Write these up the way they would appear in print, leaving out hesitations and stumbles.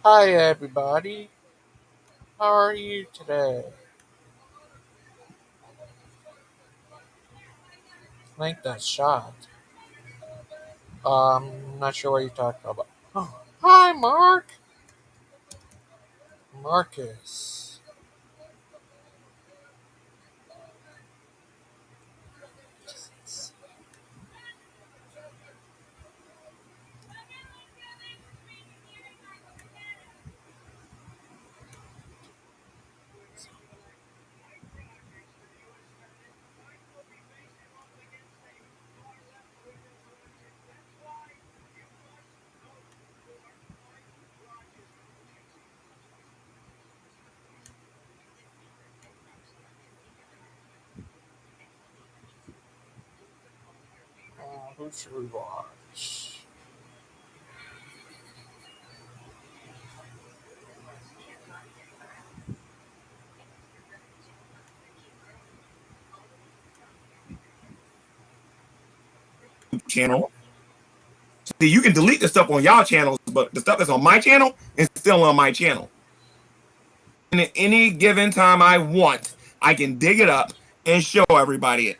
Hi everybody, how are you today? Like that shot. Not sure what you're talking about. Oh, hi Mark! Marcus. Who should we watch? Channel. See, you can delete the stuff on y'all channels, but the stuff that's on my channel is still on my channel. And at any given time I want, I can dig it up and show everybody it.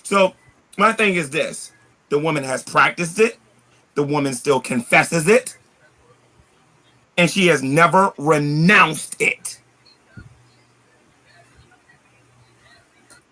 So my thing is this: the woman has practiced it, the woman still confesses it, and she has never renounced it.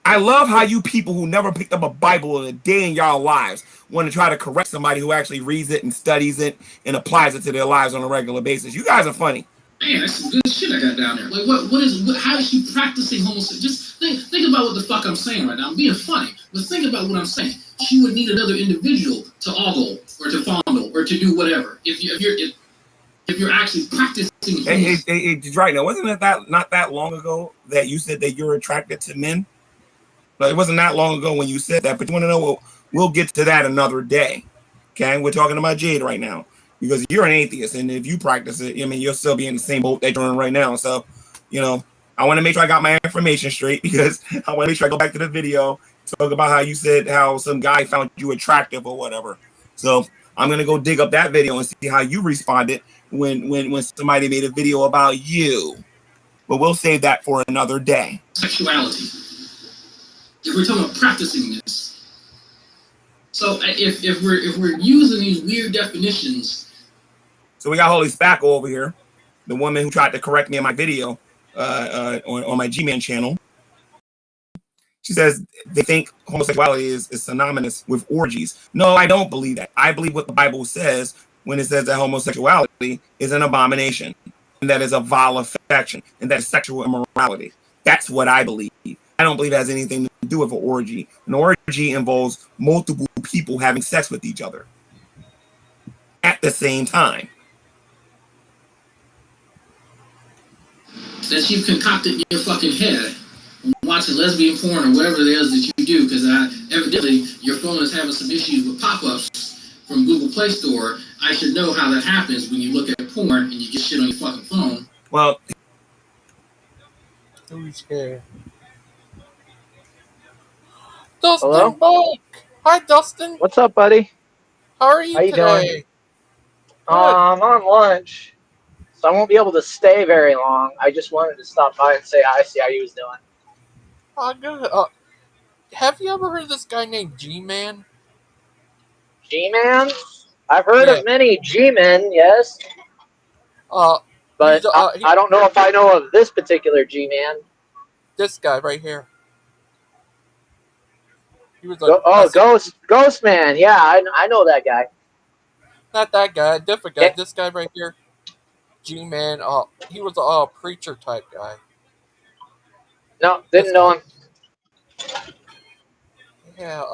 I love how you people who never picked up a Bible in a day in y'all lives want to try to correct somebody who actually reads it and studies it and applies it to their lives on a regular basis. You guys are funny. Man, that's some good shit I got down there. Like, how is she practicing homosexuality? Just think about what the fuck I'm saying right now. I'm being funny, but think about what I'm saying. She would need another individual to ogle or to fondle or to do whatever. If you're actually practicing homosexuality. It's right now. Wasn't it not that long ago that you said that you're attracted to men? Like, it wasn't that long ago when you said that, but you want to know, we'll get to that another day. Okay, we're talking about Jade right now because you're an atheist, and if you practice it, I mean, you'll still be in the same boat that you're in right now. So, I want to make sure I got my information straight because I want to make sure I go back to the video, talk about how you said how some guy found you attractive or whatever. So I'm gonna go dig up that video and see how you responded when somebody made a video about you. But we'll save that for another day. Sexuality. If we're talking about practicing this, so if we're using these weird definitions, so we got Holy Spackle over here, the woman who tried to correct me in my video on my G-Man channel. She says they think homosexuality is synonymous with orgies. No, I don't believe that. I believe what the Bible says when it says that homosexuality is an abomination, and that is a vile affection, and that is sexual immorality. That's what I believe. I don't believe it has anything to do with an orgy. An orgy involves multiple people having sex with each other at the same time. That you've concocted in your fucking head watching lesbian porn or whatever it is that you do, because evidently your phone is having some issues with pop-ups from Google Play Store. I should know how that happens when you look at porn and you get shit on your fucking phone. Well, Who's here? Dustin Bulk! Hi Dustin! What's up, buddy? How are you today? Doing? I'm on lunch, so I won't be able to stay very long. I just wanted to stop by and say hi, see how you was doing. Good. Have you ever heard of this guy named G-Man? G-Man? I've heard of many G-Men, yes. But I don't know if I know of this particular G-Man. This guy right here. He was like, Ghost Man. Yeah, I know that guy. Not that guy, a different guy. Yeah. This guy right here, G-Man. He was a preacher type guy. No, didn't know him. Yeah,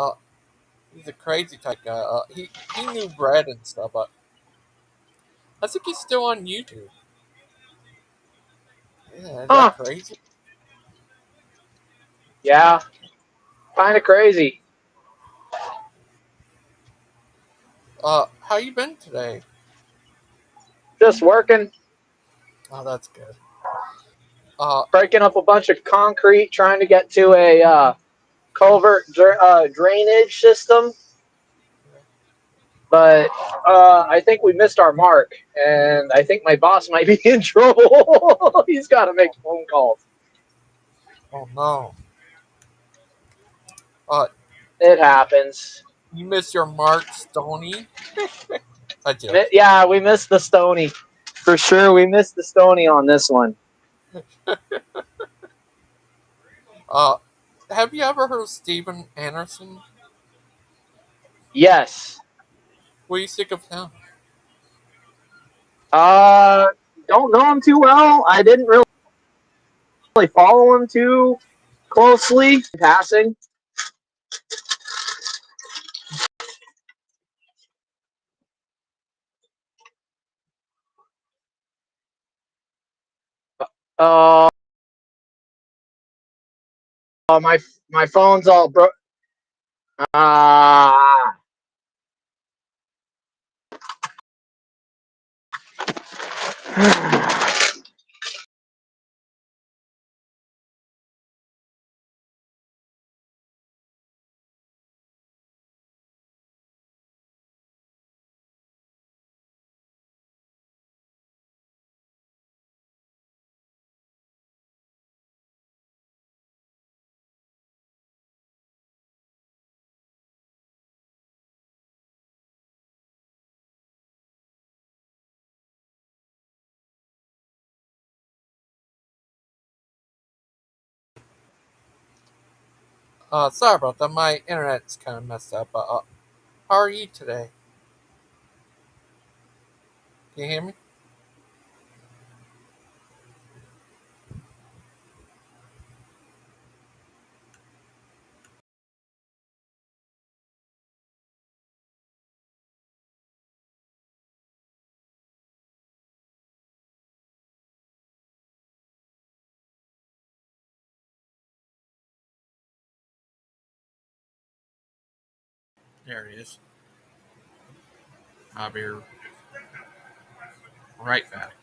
he's a crazy type guy. He knew bread and stuff, but I think he's still on YouTube. Yeah, is that crazy? Yeah, kind of crazy. How you been today? Just working. Oh, that's good. Breaking up a bunch of concrete, trying to get to a culvert drainage system. But I think we missed our mark, and I think my boss might be in trouble. He's got to make phone calls. Oh no. Uh, It happens. you missed your mark, Stony. I joke. Yeah, we missed the Stony. For sure, we missed the Stony on this one. Uh, have you ever heard of Steven Anderson? Yes. What do you think of him? Uh, don't know him too well. I didn't really follow him too closely. Passing. Uh, my phone's all broke. Ah. Sorry about that. My internet's kind of messed up. How are you today? Can you hear me? There he is. I'll be right back.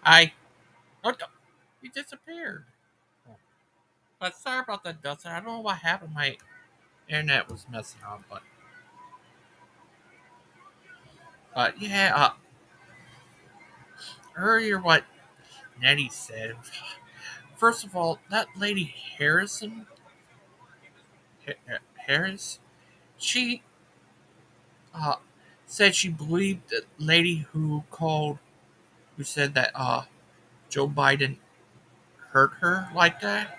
I. What the? He disappeared. But sorry about that, Dustin. I don't know what happened. My internet was messing up, but yeah. Earlier, what Nettie said. First of all, that lady Harris, she uh, said she believed the lady who said that Joe Biden hurt her like that,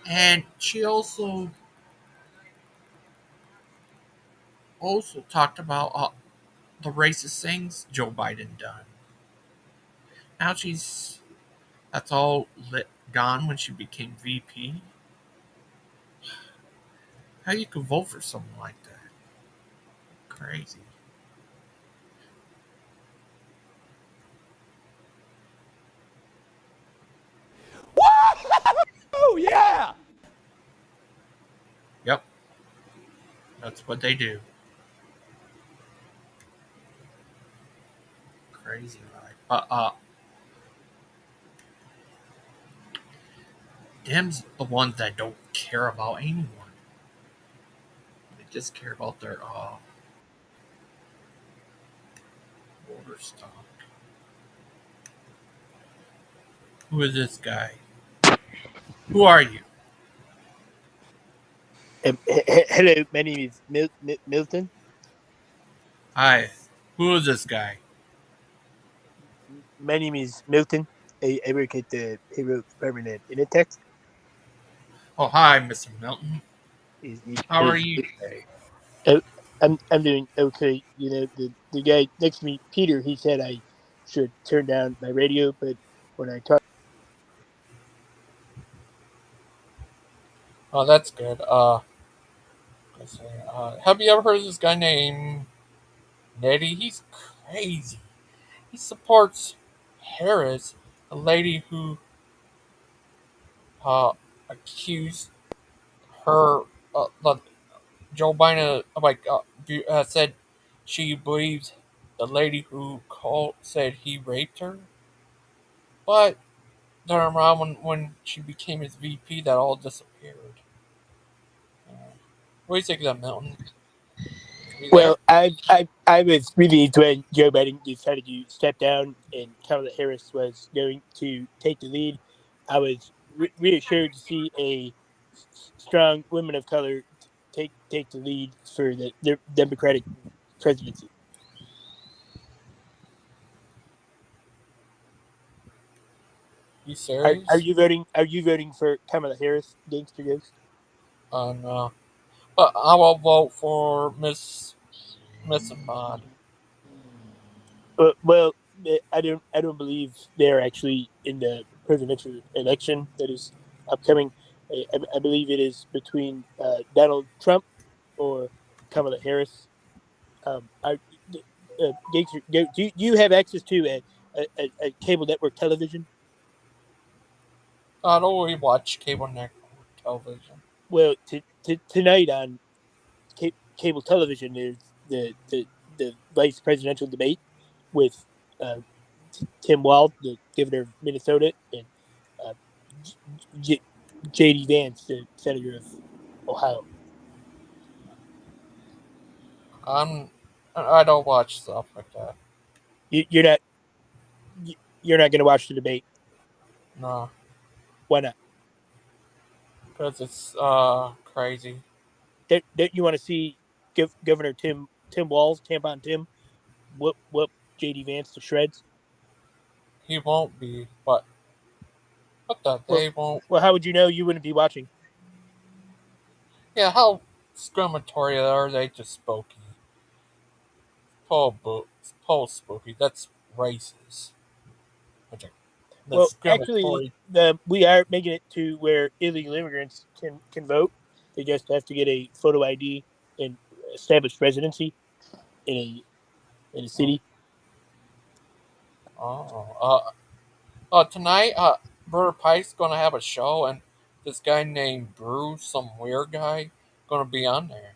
and she also talked about the racist things Joe Biden done. Now that's all gone when she became VP. How you could vote for someone like that? Crazy. Oh, yeah! Yep, that's what they do. Crazy, right? Them's the ones that don't care about anyone. They just care about their voter stock. Who is this guy? Who are you? Hello, my name is Milton. Hi. Who is this guy? My name is Milton. I work at the payroll department at Initex. Oh, hi, Mr. Milton. Is How are you today? oh, I'm doing okay. You know, the guy next to me, Peter, he said I should turn down my radio, but when I talk, Oh, that's good. Let's see. Have you ever heard of this guy named Nettie? He's crazy. He supports Harris, the lady who uh, accused her, like Joe Biden, said she believes the lady who called said he raped her. But then around when she became his VP, that all disappeared. What do you think of that, Milton? Are you there? well, I was relieved when Joe Biden decided to step down and Kamala Harris was going to take the lead. I was reassured to see a strong woman of color take the lead for the Democratic presidency. You Are serious? you voting? Are you voting for Kamala Harris, Gangster Ghost? No. But I will vote for Miss Ahmad. Well, I don't believe they're actually in the presidential election that is upcoming. I believe it is between Donald Trump or Kamala Harris. I, do you have access to a cable network television? I don't really watch cable network television. Well, tonight on cable television, there's the vice presidential debate with uh, Tim Walz, the governor of Minnesota, and uh, J- J.D. Vance, the senator of Ohio. I'm I don't watch stuff like that. You're not you're not going to watch the debate. No, Why not? because it's crazy. Don't you want to see Governor Tim Walz, Tampon Tim, whoop J.D. Vance to shreds? He won't be, but what the Well, they won't. how would you know you wouldn't be watching? Yeah, how discriminatory are they to Spokane? Paul Spokane. That's racist. Which are Well, actually, discriminatory. we are making it to where illegal immigrants can vote. They just have to get a photo ID and establish residency in a Oh, city. tonight, Brother Pike's gonna have a show, and this guy named Bruce, some weird guy, gonna be on there.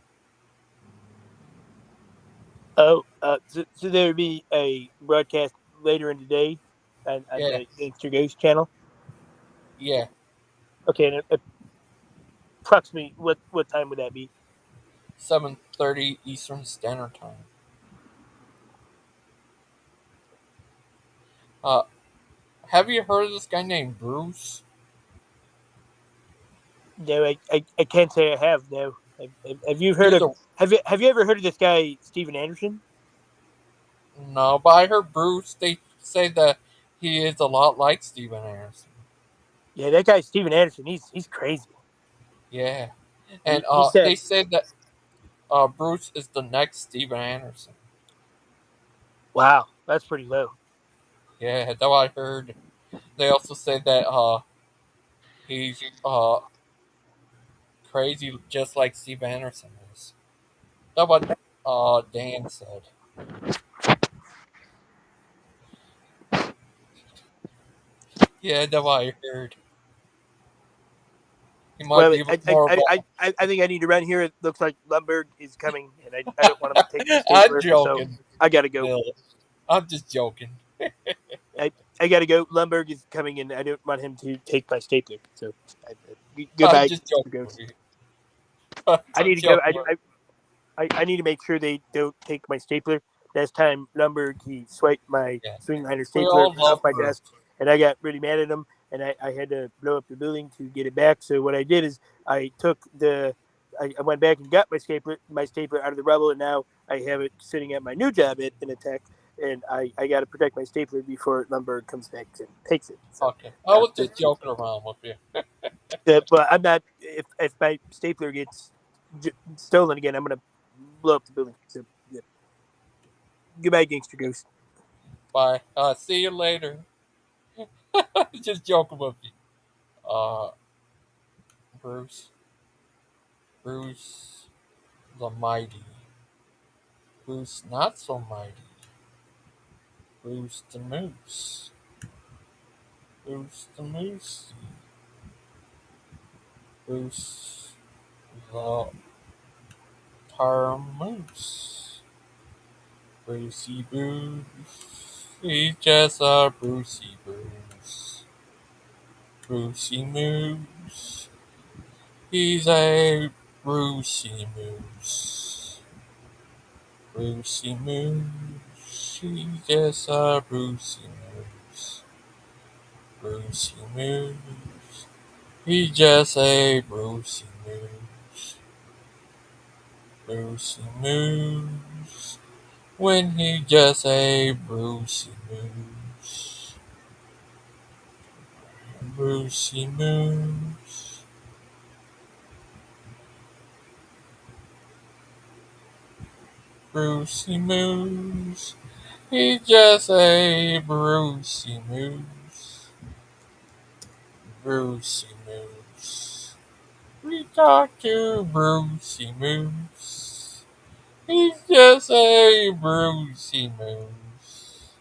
Oh, so there would be a broadcast later in the day on Yeah, the Gangster Ghost channel. yeah, Okay, and approximately what time would that be? 7:30 Eastern Standard Time. Uh, have you heard of this guy named Bruce? No, I can't say I have. No, have you heard He's of a have you ever heard of this guy Steven Anderson? No, but I heard Bruce. They say that he is a lot like Steven Anderson. Yeah, that guy Steven Anderson. He's crazy. Yeah, and He they said, said that Bruce is the next Steven Anderson. "Wow, that's pretty low." Yeah, that's what I heard. They also said that he's crazy, just like Steve Anderson is. That's what Dan said. Yeah, that's what I heard. He might Well, be more of I think I need to run here. It looks like Lumberg is coming, and I don't want him to take my a. I'm stapler, so joking, I gotta go. Bill. I'm just joking. I, I gotta go. Lumberg is coming, and I don't want him to take my stapler. So, I'm goodbye, just Mr. joking with Ghost. you. I I'm need to go. joking. I need to make sure they don't take my stapler. Last time Lumberg, he swiped my Yeah, swing liner we stapler all right off love my Bruce. desk, and I got really mad at him, and I had to blow up the building to get it back. So what I did is I went back and got my stapler out of the rubble, and now I have it sitting at my new job in a tech, and I got to protect my stapler before Lumberg comes back and takes it. So, Okay, I was but just joking around with you. but I'm not. if my stapler gets stolen again, I'm gonna blow up the building. So, yeah. Goodbye, Gangster Ghost. Bye. See you later. Just joking with you. Uh, Bruce. Bruce the Mighty. Bruce Not So Mighty. Bruce the Moose. Bruce the Moose. Bruce the Moose. Brucey Bruce. He's just a Brucey Bruce. Brucey Moose. He's a Brucey Moose. Brucey Moose. He's just a Brucey Moose. Brucey Moose. He's just a Brucey Moose. Brucey Moose. When he just a Brucey Moose. Brucey Moose. Brucey Moose. He's just a Brucey Moose. Brucey Moose. We talk to Brucey Moose. He's just a Brucey Moose.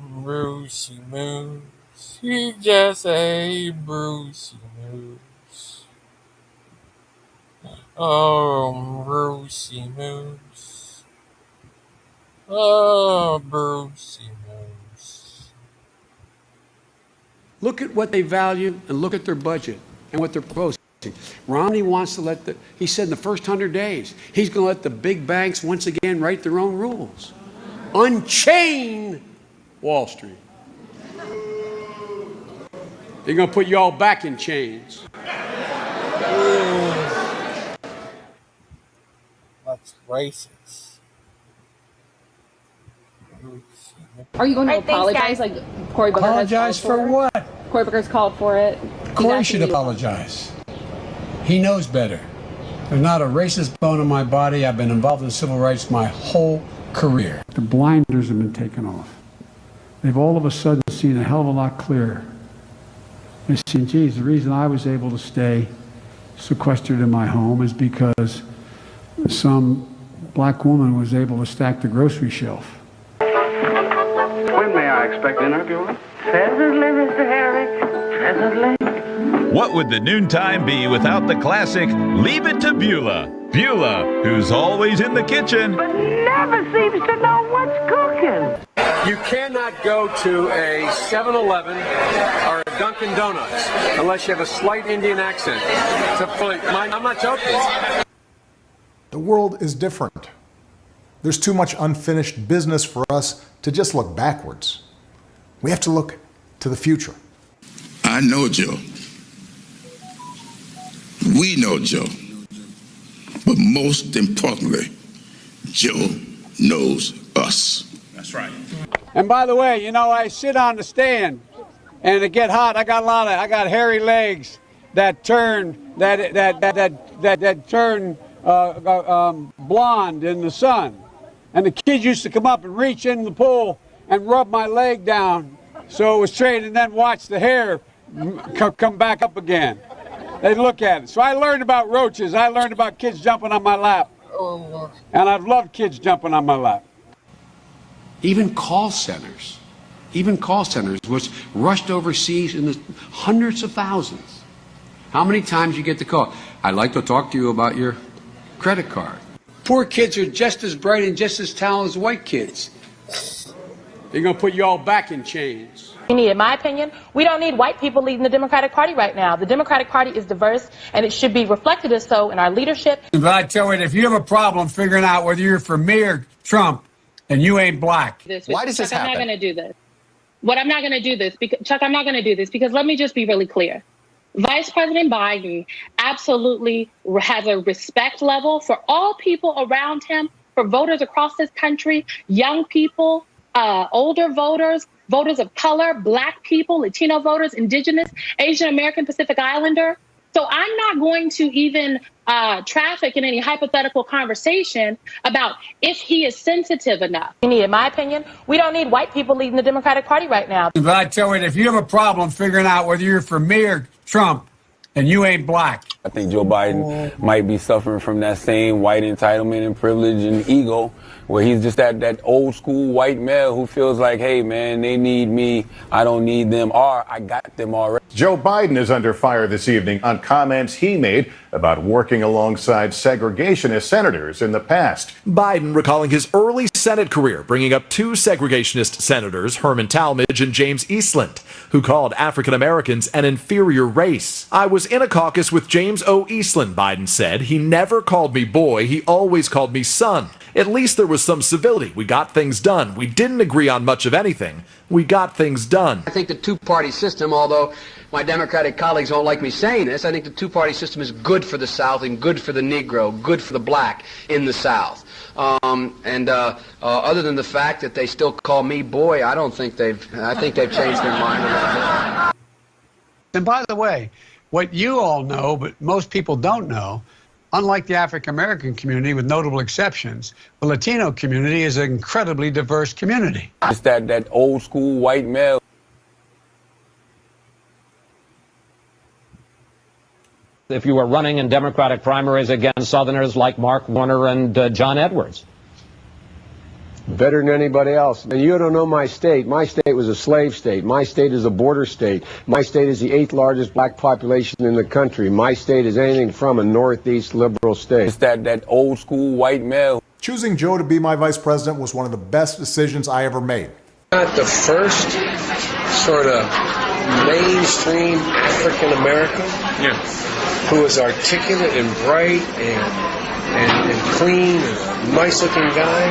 Brucey Moose. He's just a Brucey Moose. Oh, Brucey Moose. Oh, Brucey Moose. Look at what they value and look at their budget and what they're proposing. Romney wants to he said in the first 100 days, he's going to let the big banks once again write their own rules. Unchain Wall Street. They're going to put you all back in chains. That's racist. Are you going to apologize like Cory Booker Apologize for what? Cory Booker's called for it. Cory should apologize. He knows better. There's not a racist bone in my body. I've been involved in civil rights my whole career. The blinders have been taken off. They've all of a sudden seen a hell of a lot clearer. They've seen, geez, the reason I was able to stay sequestered in my home is because some black woman was able to stack the grocery shelf. When may I expect dinner, Beulah? Presently, Mr. Herrick. Presently. What would the noontime be without the classic Leave It to Beulah? Beulah, who's always in the kitchen, But never seems to know what's cooking. You cannot go to a 7-Eleven or a Dunkin' Donuts unless you have a slight Indian accent. I'm not joking. The world is different. There's too much unfinished business for us to just look backwards. We have to look to the future. I know Joe. We know Joe. But most importantly, Joe knows us. that's right. And by the way, you know, I sit on the stand and it get hot. I got hairy legs that turn blonde in the sun. And the kids used to come up and reach in the pool and rub my leg down so it was straight and then watch the hair come back up again. They'd look at it. So I learned about roaches. I learned about kids jumping on my lap. And I've loved kids jumping on my lap. Even call centers, which rushed overseas in the hundreds of thousands. How many times you get the call? I'd like to talk to you about your credit card. Poor kids are just as bright and just as talented as white kids. They're going to put you all back in chains. In my opinion, we don't need white people leading the Democratic Party right now. The Democratic Party is diverse, and it should be reflected as so in our leadership. But I tell you, if you have a problem figuring out whether you're for me or Trump, and you ain't black. Why does this happen? I'm not going to do this. I'm not going to do this, Chuck, I'm not going to do this because let me just be really clear. Vice President Biden absolutely has a respect level for all people around him, for voters across this country, young people, older voters, voters of color, black people, Latino voters, indigenous, Asian American, Pacific Islander. So I'm not going to even traffic in any hypothetical conversation about if he is sensitive enough. In my opinion, we don't need white people leading the Democratic Party right now. But I tell you, if you have a problem figuring out whether you're for me or Trump, and you ain't black. I think Joe Biden might be suffering from that same white entitlement and privilege and ego, where he's just that old school white male who feels like, hey, man, they need me, I don't need them, or I got them already. Joe Biden is under fire this evening on comments he made about working alongside segregationist senators in the past. Biden recalling his early Senate career, bringing up two segregationist senators, Herman Talmadge and James Eastland, who called African Americans an inferior race. I was in a caucus with James O. Eastland, Biden said. He never called me boy, he always called me son. At least there was some civility. We got things done. We didn't agree on much of anything. We got things done. I think the two-party system, although my Democratic colleagues don't like me saying this, I think the two-party system is good for the South and good for the Negro, good for the black in the South. Other than the fact that they still call me boy, I think they've changed their mind a little bit. And by the way, what you all know, but most people don't know, unlike the African American community, with notable exceptions, the Latino community is an incredibly diverse community. It's that old school white male. If you were running in Democratic primaries against Southerners like Mark Warner and John Edwards? Better than anybody else. And you don't know my state. My state was a slave state. My state is a border state. My state is the 8th largest black population in the country. My state is anything from a Northeast liberal state. It's that old school white male. Choosing Joe to be my vice president was one of the best decisions I ever made. Not the first sort of mainstream African American who is articulate and bright and clean and a nice looking guy.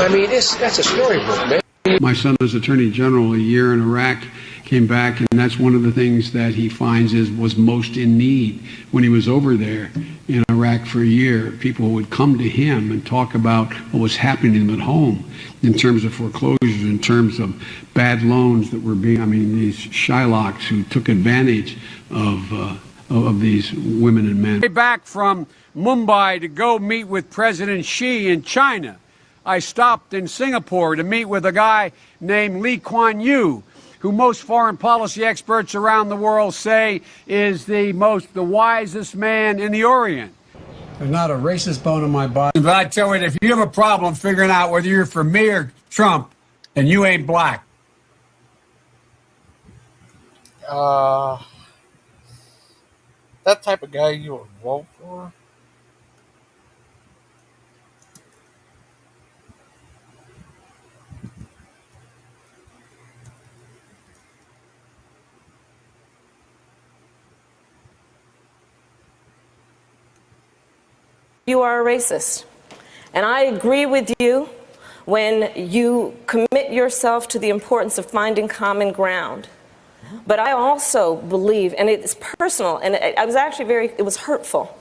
I mean, that's a storybook, man. My son was Attorney General a year in Iraq, came back, and that's one of the things that he finds was most in need. When he was over there in Iraq for a year, people would come to him and talk about what was happening to them at home in terms of foreclosures, in terms of bad loans that were these Shylocks who took advantage of these women and men. Back from Mumbai to go meet with President Xi in China. I stopped in Singapore to meet with a guy named Lee Kuan Yew, who most foreign policy experts around the world say is the wisest man in the Orient. There's not a racist bone in my body. But I tell you, if you have a problem figuring out whether you're for me or Trump, and you ain't black. That type of guy you would vote for? You are a racist. And I agree with you when you commit yourself to the importance of finding common ground. But I also believe, and it's personal, and I was actually it was hurtful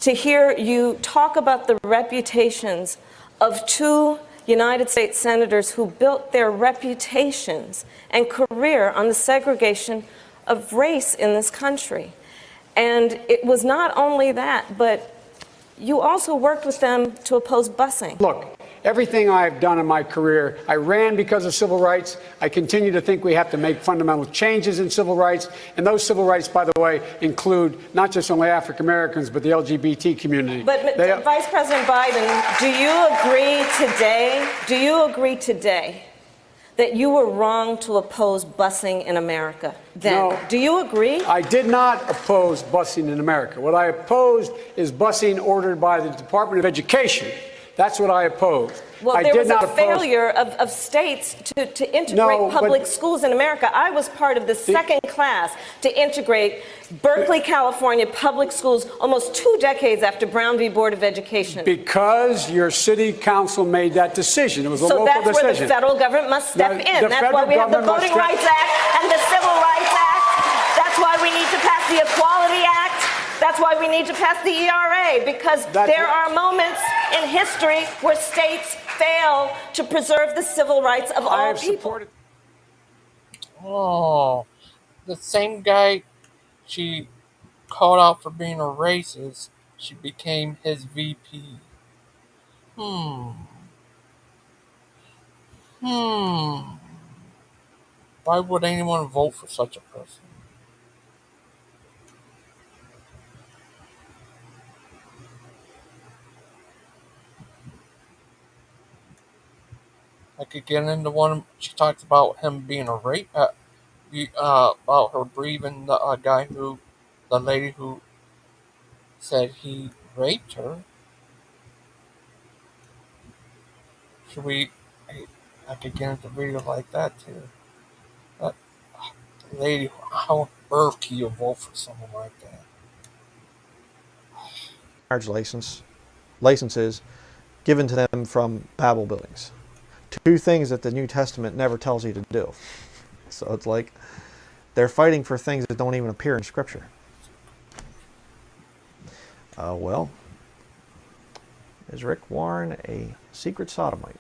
to hear you talk about the reputations of two United States senators who built their reputations and career on the segregation of race in this country. And it was not only that, but you also worked with them to oppose busing. Look, everything I've done in my career, I ran because of civil rights. I continue to think we have to make fundamental changes in civil rights. And those civil rights, by the way, include not just only African Americans, but the LGBT community. But Vice President Biden, do you agree today that you were wrong to oppose busing in America then? No, do you agree? I did not oppose busing in America. What I opposed is busing ordered by the Department of Education. That's what I opposed. Well, there was a failure of states to integrate public schools in America. I was part of the second class to integrate Berkeley, California public schools almost 2 decades after Brown v. Board of Education. Because your city council made that decision. It was a local decision. So that's where the federal government must step in. That's why we have the Voting Rights Act and the Civil Rights Act. That's why we need to pass the Equality Act. That's why we need to pass the ERA, because there are moments in history where states fail to preserve the civil rights of all people. Oh, the same guy she called out for being a racist, she became his VP. Hmm. Hmm. Why would anyone vote for such a person? I could get into one. She talks about him being a rape. About her grieving the guy who, the lady who said he raped her. Should we? I could get into video like that too. That lady, how on earth can you vote for someone like that? Marriage licenses given to them from Babel buildings. Two things that the New Testament never tells you to do. So it's like they're fighting for things that don't even appear in Scripture. Well, is Rick Warren a secret sodomite?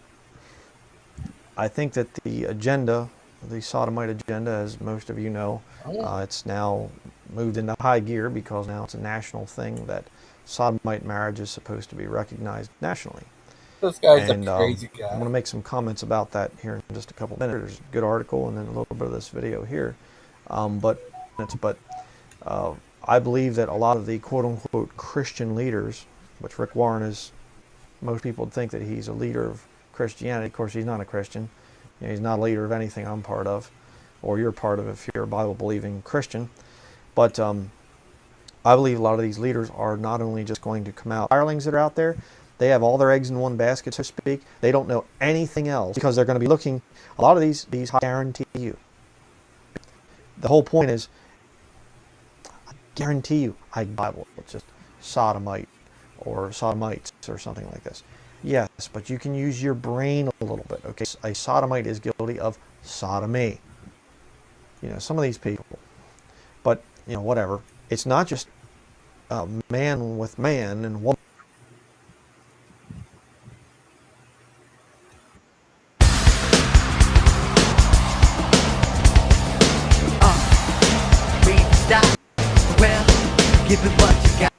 I think that the agenda, the sodomite agenda, as most of you know, it's now moved into high gear because now it's a national thing that sodomite marriage is supposed to be recognized nationally. This guy's a crazy guy. I'm going to make some comments about that here in just a couple minutes. There's a good article and then a little bit of this video here. But I believe that a lot of the quote-unquote Christian leaders, which Rick Warren is, most people think that he's a leader of Christianity. Of course, he's not a Christian. You know, he's not a leader of anything I'm part of, or you're part of if you're a Bible-believing Christian. But I believe a lot of these leaders are not only just going to come out, hirelings that are out there, they have all their eggs in one basket, so to speak. They don't know anything else because they're going to be looking, a lot of these I guarantee you. The whole point is, I guarantee you, Bible, it's just sodomite or sodomites or something like this. Yes, but you can use your brain a little bit, okay? A sodomite is guilty of sodomy. You know, some of these people. But, you know, whatever. It's not just man with man and woman. Stop. Well, give it what you got.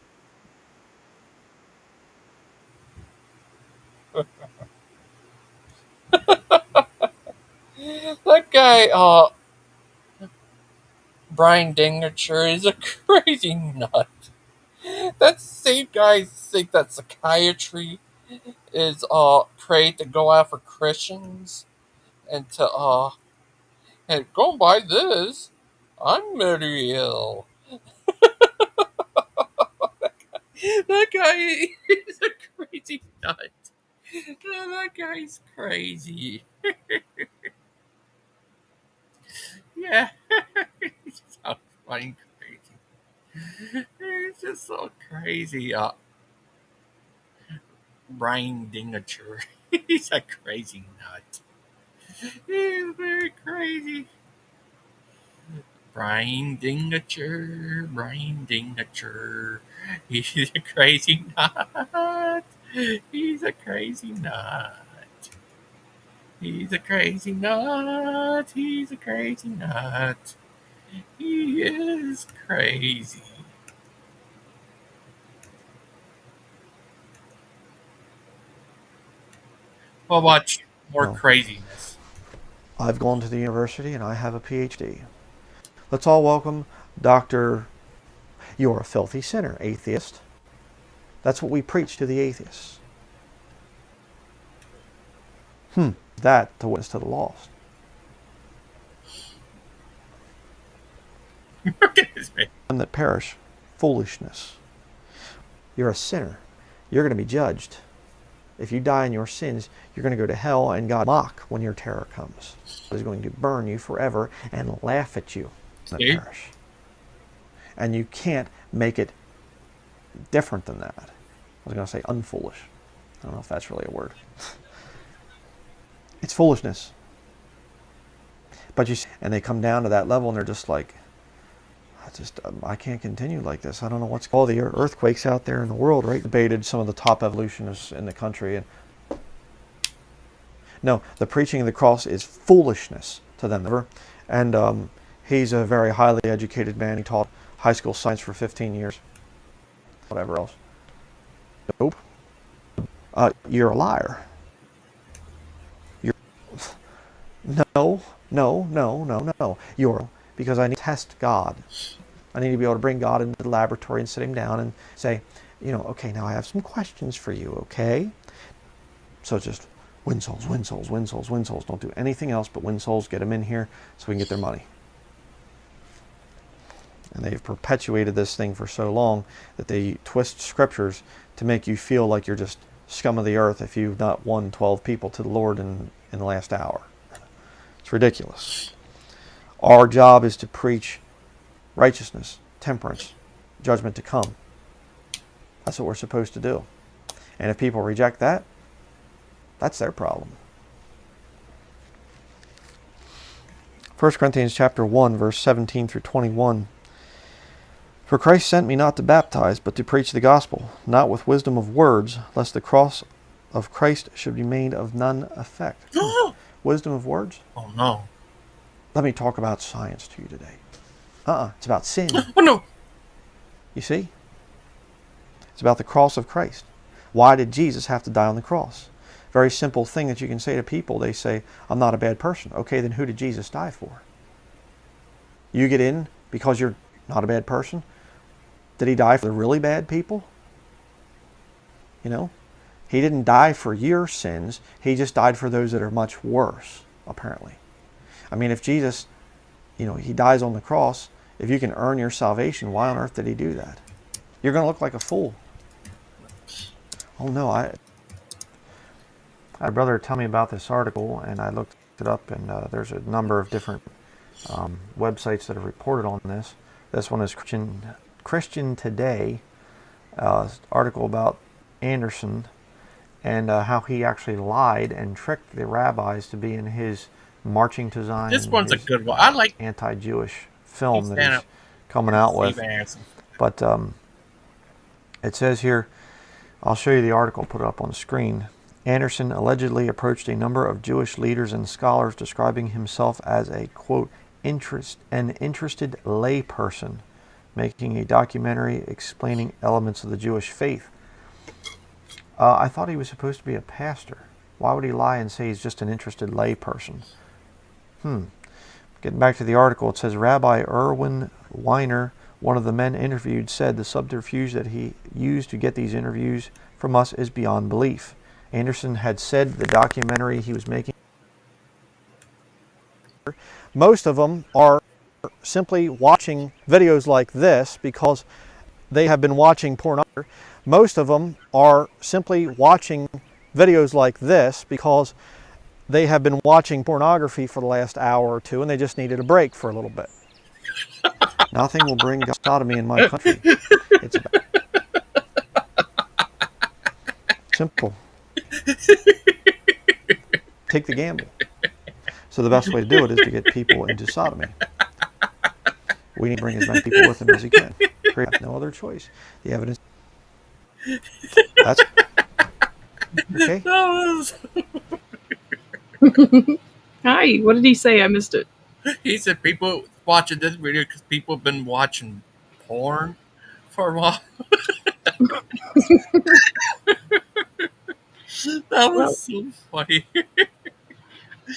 That guy, Brian Dingercher, is a crazy nut. That same guy think that psychiatry is created to go after Christians and to and go by this, I'm mentally ill. That guy is a crazy nut. That guy's crazy. Yeah, he's just so fucking crazy. He's just so crazy. Brian Dingercher. He's a crazy nut. He's very crazy. Brian Dingercher. He's a crazy nut. He's a crazy nut. He's a crazy nut. He's a crazy nut. He is crazy. Well, watch more craziness. I've gone to the university and I have a PhD. Let's all welcome Dr. You're a filthy sinner, atheist. That's what we preach to the atheists. That to witness to the lost. Them that perish, foolishness. You're a sinner. You're going to be judged. If you die in your sins, you're going to go to hell, and God mock when your terror comes. God is going to burn you forever and laugh at you and perish. And you can't make it different than that. I was going to say unfoolish. I don't know if that's really a word. It's foolishness. But you see, and they come down to that level and they're just like, I can't continue like this. I don't know what's all the earthquakes out there in the world, right? Debated some of the top evolutionists in the country. And no, the preaching of the cross is foolishness to them. And He's a very highly educated man. He taught high school science for 15 years. Whatever else. Nope. You're a liar. You're... No. Because I need to test God. I need to be able to bring God into the laboratory and sit him down and say, okay, now I have some questions for you, okay? So just win souls. Don't do anything else but win souls, get them in here so we can get their money. And they've perpetuated this thing for so long that they twist scriptures to make you feel like you're just scum of the earth if you've not won 12 people to the Lord in the last hour. It's ridiculous. Our job is to preach righteousness, temperance, judgment to come. That's what we're supposed to do. And if people reject that, that's their problem. 1 Corinthians chapter 1, verse 17 through 21. For Christ sent me not to baptize, but to preach the gospel, not with wisdom of words, lest the cross of Christ should be made of none effect. Wisdom of words? Oh, no. Let me talk about science to you today. It's about sin. Oh, no. You see? It's about the cross of Christ. Why did Jesus have to die on the cross? Very simple thing that you can say to people. They say, I'm not a bad person. Okay, then who did Jesus die for? You get in because you're not a bad person? Did he die for the really bad people? He didn't die for your sins. He just died for those that are much worse, apparently. I mean, if Jesus, he dies on the cross, if you can earn your salvation, why on earth did he do that? You're going to look like a fool. Oh no, I had a brother tell me about this article, and I looked it up, and there's a number of different websites that have reported on this. This one is Christian Today, article about Anderson and how he actually lied and tricked the rabbis to be in his Marching to Zion. This one's a good one. I like anti-Jewish film that he's coming out with. But it says here, I'll show you the article, put it up on the screen. Anderson allegedly approached a number of Jewish leaders and scholars describing himself as a, quote, an interested layperson, making a documentary explaining elements of the Jewish faith. I thought he was supposed to be a pastor. Why would he lie and say he's just an interested layperson? Getting back to the article, it says Rabbi Erwin Weiner, one of the men interviewed, said the subterfuge that he used to get these interviews from us is beyond belief. Anderson had said the documentary he was making. Most of them are simply watching videos like this because they have been watching pornography. Most of them are simply watching videos like this because they have been watching pornography for the last hour or two and they just needed a break for a little bit. Nothing will bring sodomy in my country. It's simple. Take the gamble. So the best way to do it is to get people into sodomy. We need to bring as many people with him as he can. We have no other choice. The evidence. That's okay. Hi, what did he say? I missed it. He said people watching this video because people have been watching porn for a while. That was so funny.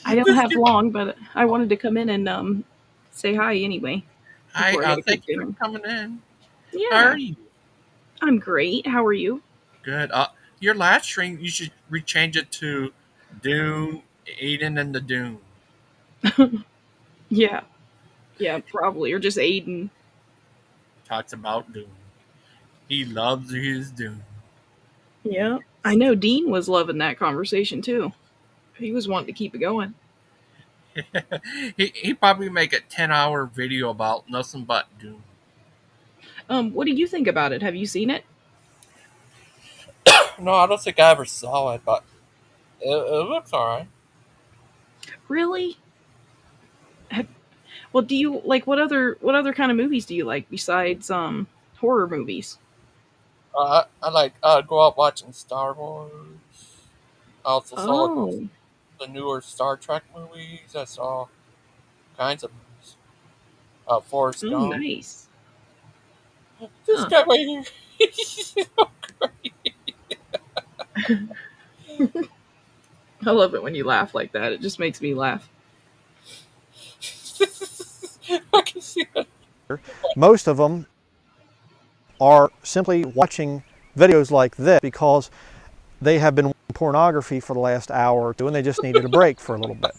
I don't have long, but I wanted to come in and say hi anyway. Hi, thank you for coming in. Yeah. How are you? I'm great. How are you? Good. Your last stream, you should rechange it to Dune, Aiden and the Dune. Yeah. Yeah, probably. Or just Aiden. Talks about Dune. He loves his Dune. Yeah. I know Dean was loving that conversation too. He was wanting to keep it going. he probably make a 10-hour video about nothing but Dune. What do you think about it? Have you seen it? No, I don't think I ever saw it, but it looks alright. Really? Well, do you like what other kind of movies do you like besides horror movies? I like go out watching Star Wars. I also saw the newer Star Trek movies. I saw kinds of movies. Forrest Oh, Gump. nice. This guy right here, he's so crazy. I love it when you laugh like that. It just makes me laugh. I can see that. Most of them are simply watching videos like this because they have been watching pornography for the last hour or two and they just needed a break for a little bit.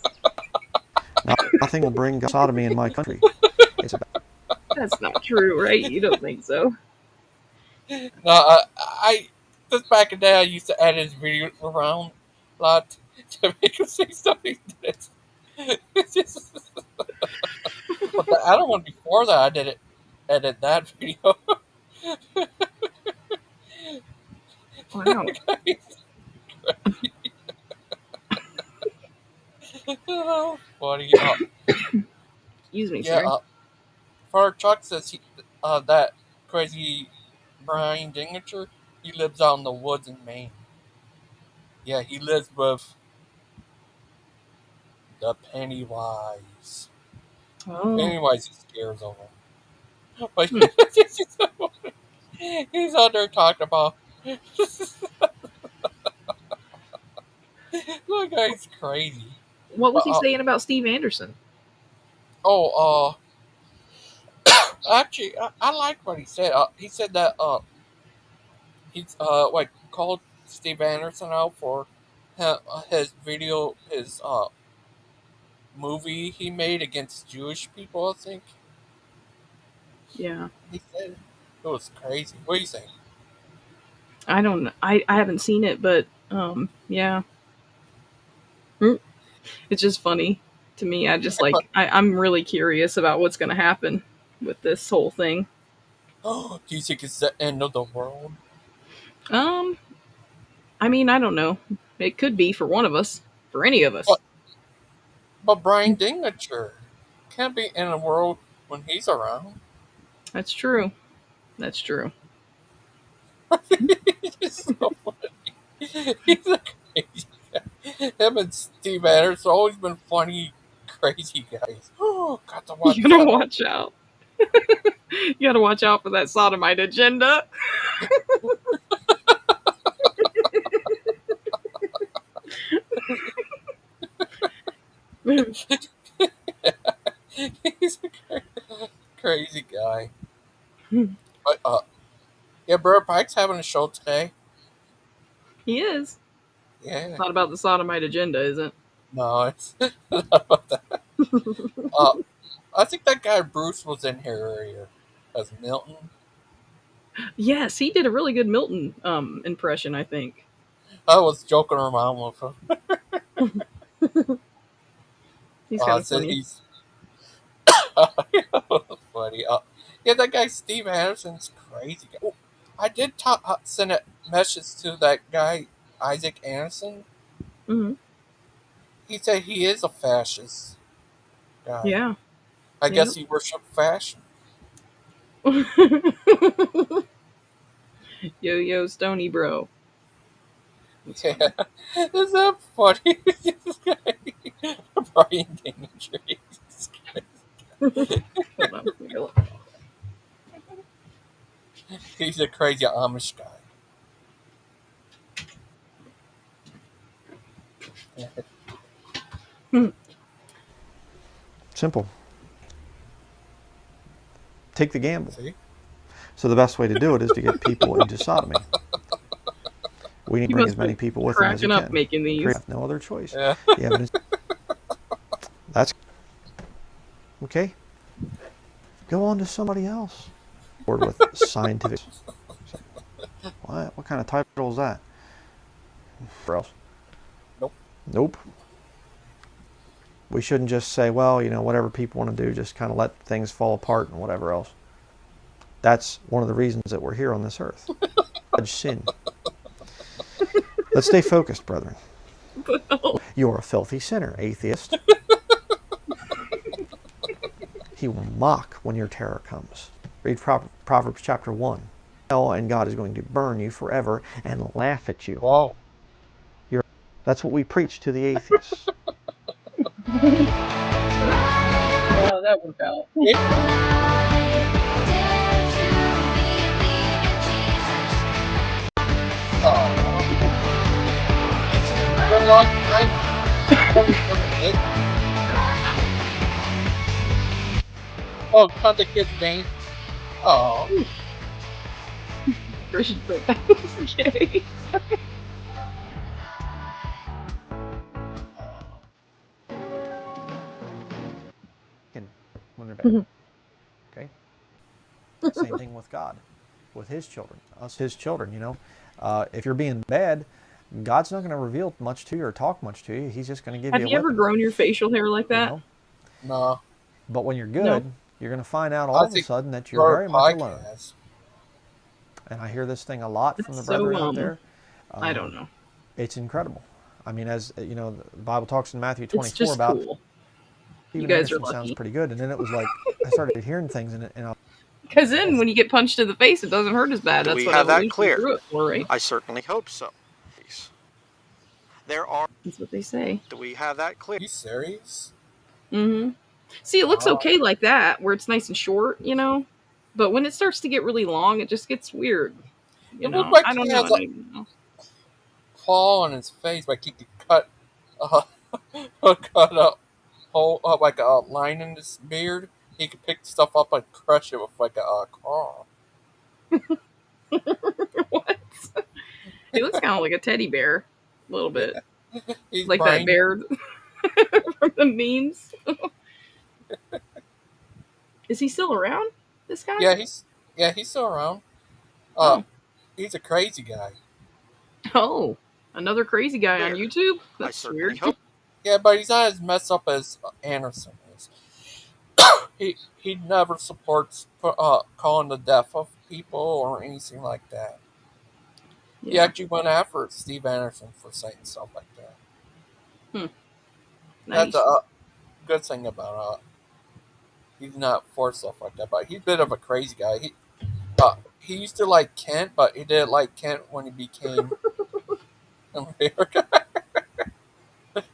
Nothing will bring sodomy in my country. It's about That's not true, right? You don't think so? No, I just back in the day, I used to add his videos around a lot to make him say something that it's just. But the other one before that, I did edit that video. Wow. Oh, funny. Excuse me, Yeah, sorry. Father Chuck says that crazy Brian Dingacher, he lives out in the woods in Maine. Yeah, he lives with the Pennywise. Oh. Pennywise, he scares of him. But he's out there talking about. That guy's crazy. What was he saying about Steve Anderson? Oh, actually, I like what he said. He said that he's like called Steve Anderson out for his video, his movie he made against Jewish people. I think. Yeah. He said it was crazy. What do you think? I don't know. I haven't seen it, but yeah. It's just funny to me. I just like I'm really curious about what's gonna happen with this whole thing. Oh, do you think it's the end of the world? I mean, I don't know. It could be for one of us, for any of us. But Brian Dingacher can't be in a world when he's around. That's true. That's true. He's so funny. He's a crazy guy. Him and Steve Anderson always been funny, crazy guys. Oh, got to watch. You gotta watch out. You gotta watch out for that sodomite agenda. He's a crazy guy. But yeah, Brother Pike's having a show today. He is. Yeah. It's not about the sodomite agenda, is it? No, it's not about that. I think that guy Bruce was in here earlier as Milton. Yes, he did a really good Milton impression, I think. I was joking around with him. He's kind of funny. He's funny. Yeah, that guy Steve Anderson's crazy. Oh, I did send a message to that guy Isaac Anderson. Mm-hmm. He said he is a fascist guy. Yeah. I guess he worships fashion. Yo, Stony Bro. Yeah. Is that funny? Brian Danger. He's a crazy Amish guy. simple. Take the gamble. See? So the best way to do it is to get people into sodomy. We need to bring as many people with them as we can. Up making these. We have no other choice. Yeah. The evidence. That's okay. Go on to somebody else. Or with scientific. What kind of title is that? Where else? Nope. Nope. We shouldn't just say, well, you know, whatever people want to do, just kind of let things fall apart and whatever else. That's one of the reasons that we're here on this earth. Judge sin. Let's stay focused, brethren. You're a filthy sinner, atheist. He will mock when your terror comes. Read Proverbs chapter 1. Hell and God is going to burn you forever and laugh at you. Wow. That's what we preach to the atheists. Oh, that work out? Good luck. Oh, cut the kid's vein. Oh. Christian thought that was gay. When they're bad. Okay? Same thing with God, with his children, us his children, you know. If you're being bad, God's not going to reveal much to you or talk much to you. He's just going to give Have you a you ever whipping, grown your facial hair like that? you know? No. But when you're good, No. you're going to find out all of a sudden that you're your very much alone. podcast. And I hear this thing a lot from the That's brethren so, out there. I don't know. It's incredible. I mean, as you know, the Bible talks in Matthew 24 It's just about cool. Stephen You guys are Anderson sounds lucky. pretty good, and then it was like I started hearing things, and I Because then when you get punched in the face, it doesn't hurt as bad. Do That's we what have that evolution clear? grew it for, right? I certainly hope so. There are. That's what they say. Do we have that clear? Are you serious? Mm-hmm. See, it looks okay like that, where it's nice and short, you know? But when it starts to get really long, it just gets weird. You It know? looks like I don't he know. has a claw on his face, like he could cut a hole, like a line in his beard. He could pick stuff up and crush it with like a claw. What? He looks kind of like a teddy bear, a little bit. He's like Brian. that bear from the memes. Is he still around, this guy? Yeah, he's still around. He's a crazy guy. Oh, another crazy guy on YouTube? That's weird. Yeah, but he's not as messed up as Anderson is. he never supports calling the death of people or anything like that. He Yeah. actually went after Steve Anderson for saying stuff like that. Nice. That's a good thing about he's not for stuff like that. But he's a bit of a crazy guy. He used to like Kent, but he didn't like Kent when he became America.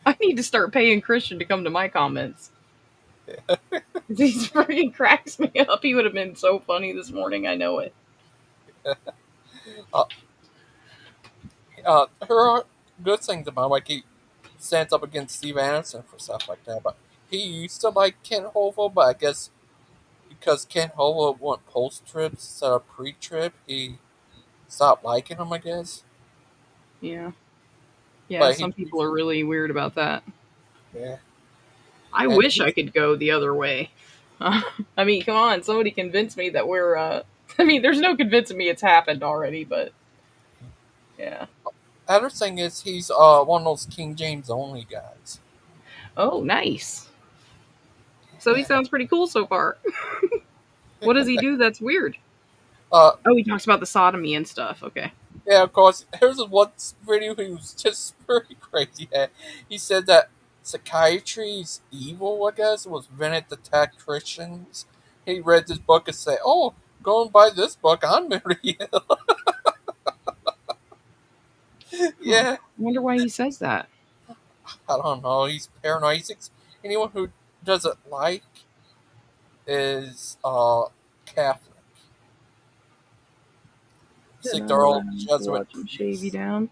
I need to start paying Christian to come to my comments. He freaking cracks me up. He would have been so funny this morning. I know it. There are good things about him, like he stands up against Steve Anderson for stuff like that. But he used to like Kent Hovill, but I guess because Kent Hovill went post trip instead of pre trip, he stopped liking him. I guess. Yeah. Yeah. But Some people are really weird about that. Yeah. I wish I could go the other way. I mean, come on, somebody convince me that we're. I mean, there's no convincing me it's happened already, but yeah. Other thing is he's one of those King James only guys. Oh, nice. So he sounds pretty cool so far. What does he do that's weird? Oh, he talks about the sodomy and stuff. Okay. Yeah, of course. Here's one video he was just pretty crazy at. He said that psychiatry is evil, I guess. It was invented to attack Christians. He read this book and said, "Oh, go and buy this book. I'm very ill." Yeah. I wonder why he says that. I don't know. He's paranoid. Anyone who doesn't like is Catholic. It's like their old Jesuit. Watch him shave you down.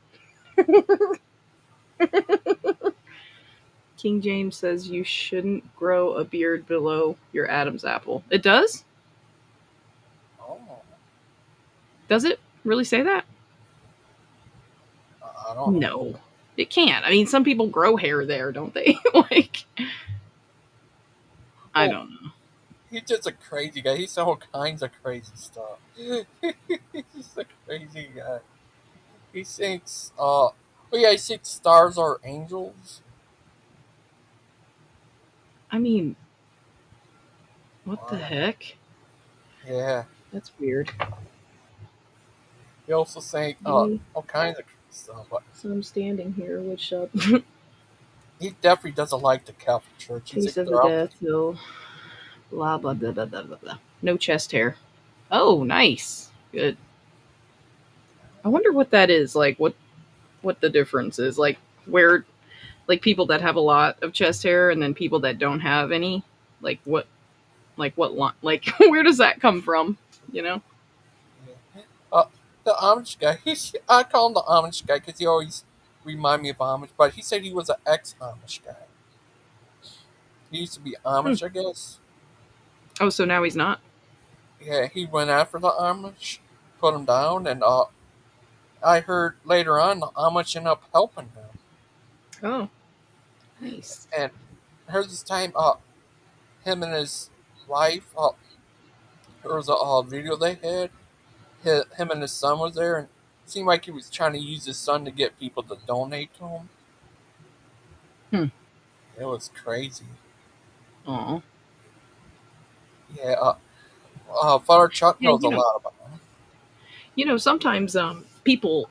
King James says you shouldn't grow a beard below your Adam's apple. It does? Oh. Does it really say that? I don't know. No, it can't. I mean, some people grow hair there, don't they? Like, I don't know. He's just a crazy guy. He said all kinds of crazy stuff. He's just a crazy guy. He thinks, he thinks stars are angels. I mean, what the heck? Yeah. That's weird. He also think all kinds of stuff. But So I'm standing here, which he definitely doesn't like the Catholic Church. He case thinks of they're the out- death hill. Blah blah blah blah blah blah blah. No chest hair. Oh, nice. Good. I wonder what that is. Like, what the difference is. Like, where, like, people that have a lot of chest hair and then people that don't have any. Like, what Like what line? Like where does that come from? You know? The Amish guy. I call him the Amish guy because he always remind me of Amish. But he said he was an ex-Amish guy. He used to be Amish, I guess. Oh, so now he's not? Yeah, he went after the Amish, put him down, and I heard later on the Amish ended up helping him. Oh, nice. And I heard this time, him and his wife, there was a video they had. Him and his son was there, and it seemed like he was trying to use his son to get people to donate to him. It was crazy. Aw. Yeah, Father Chuck Yeah, knows a lot about him. You know, sometimes people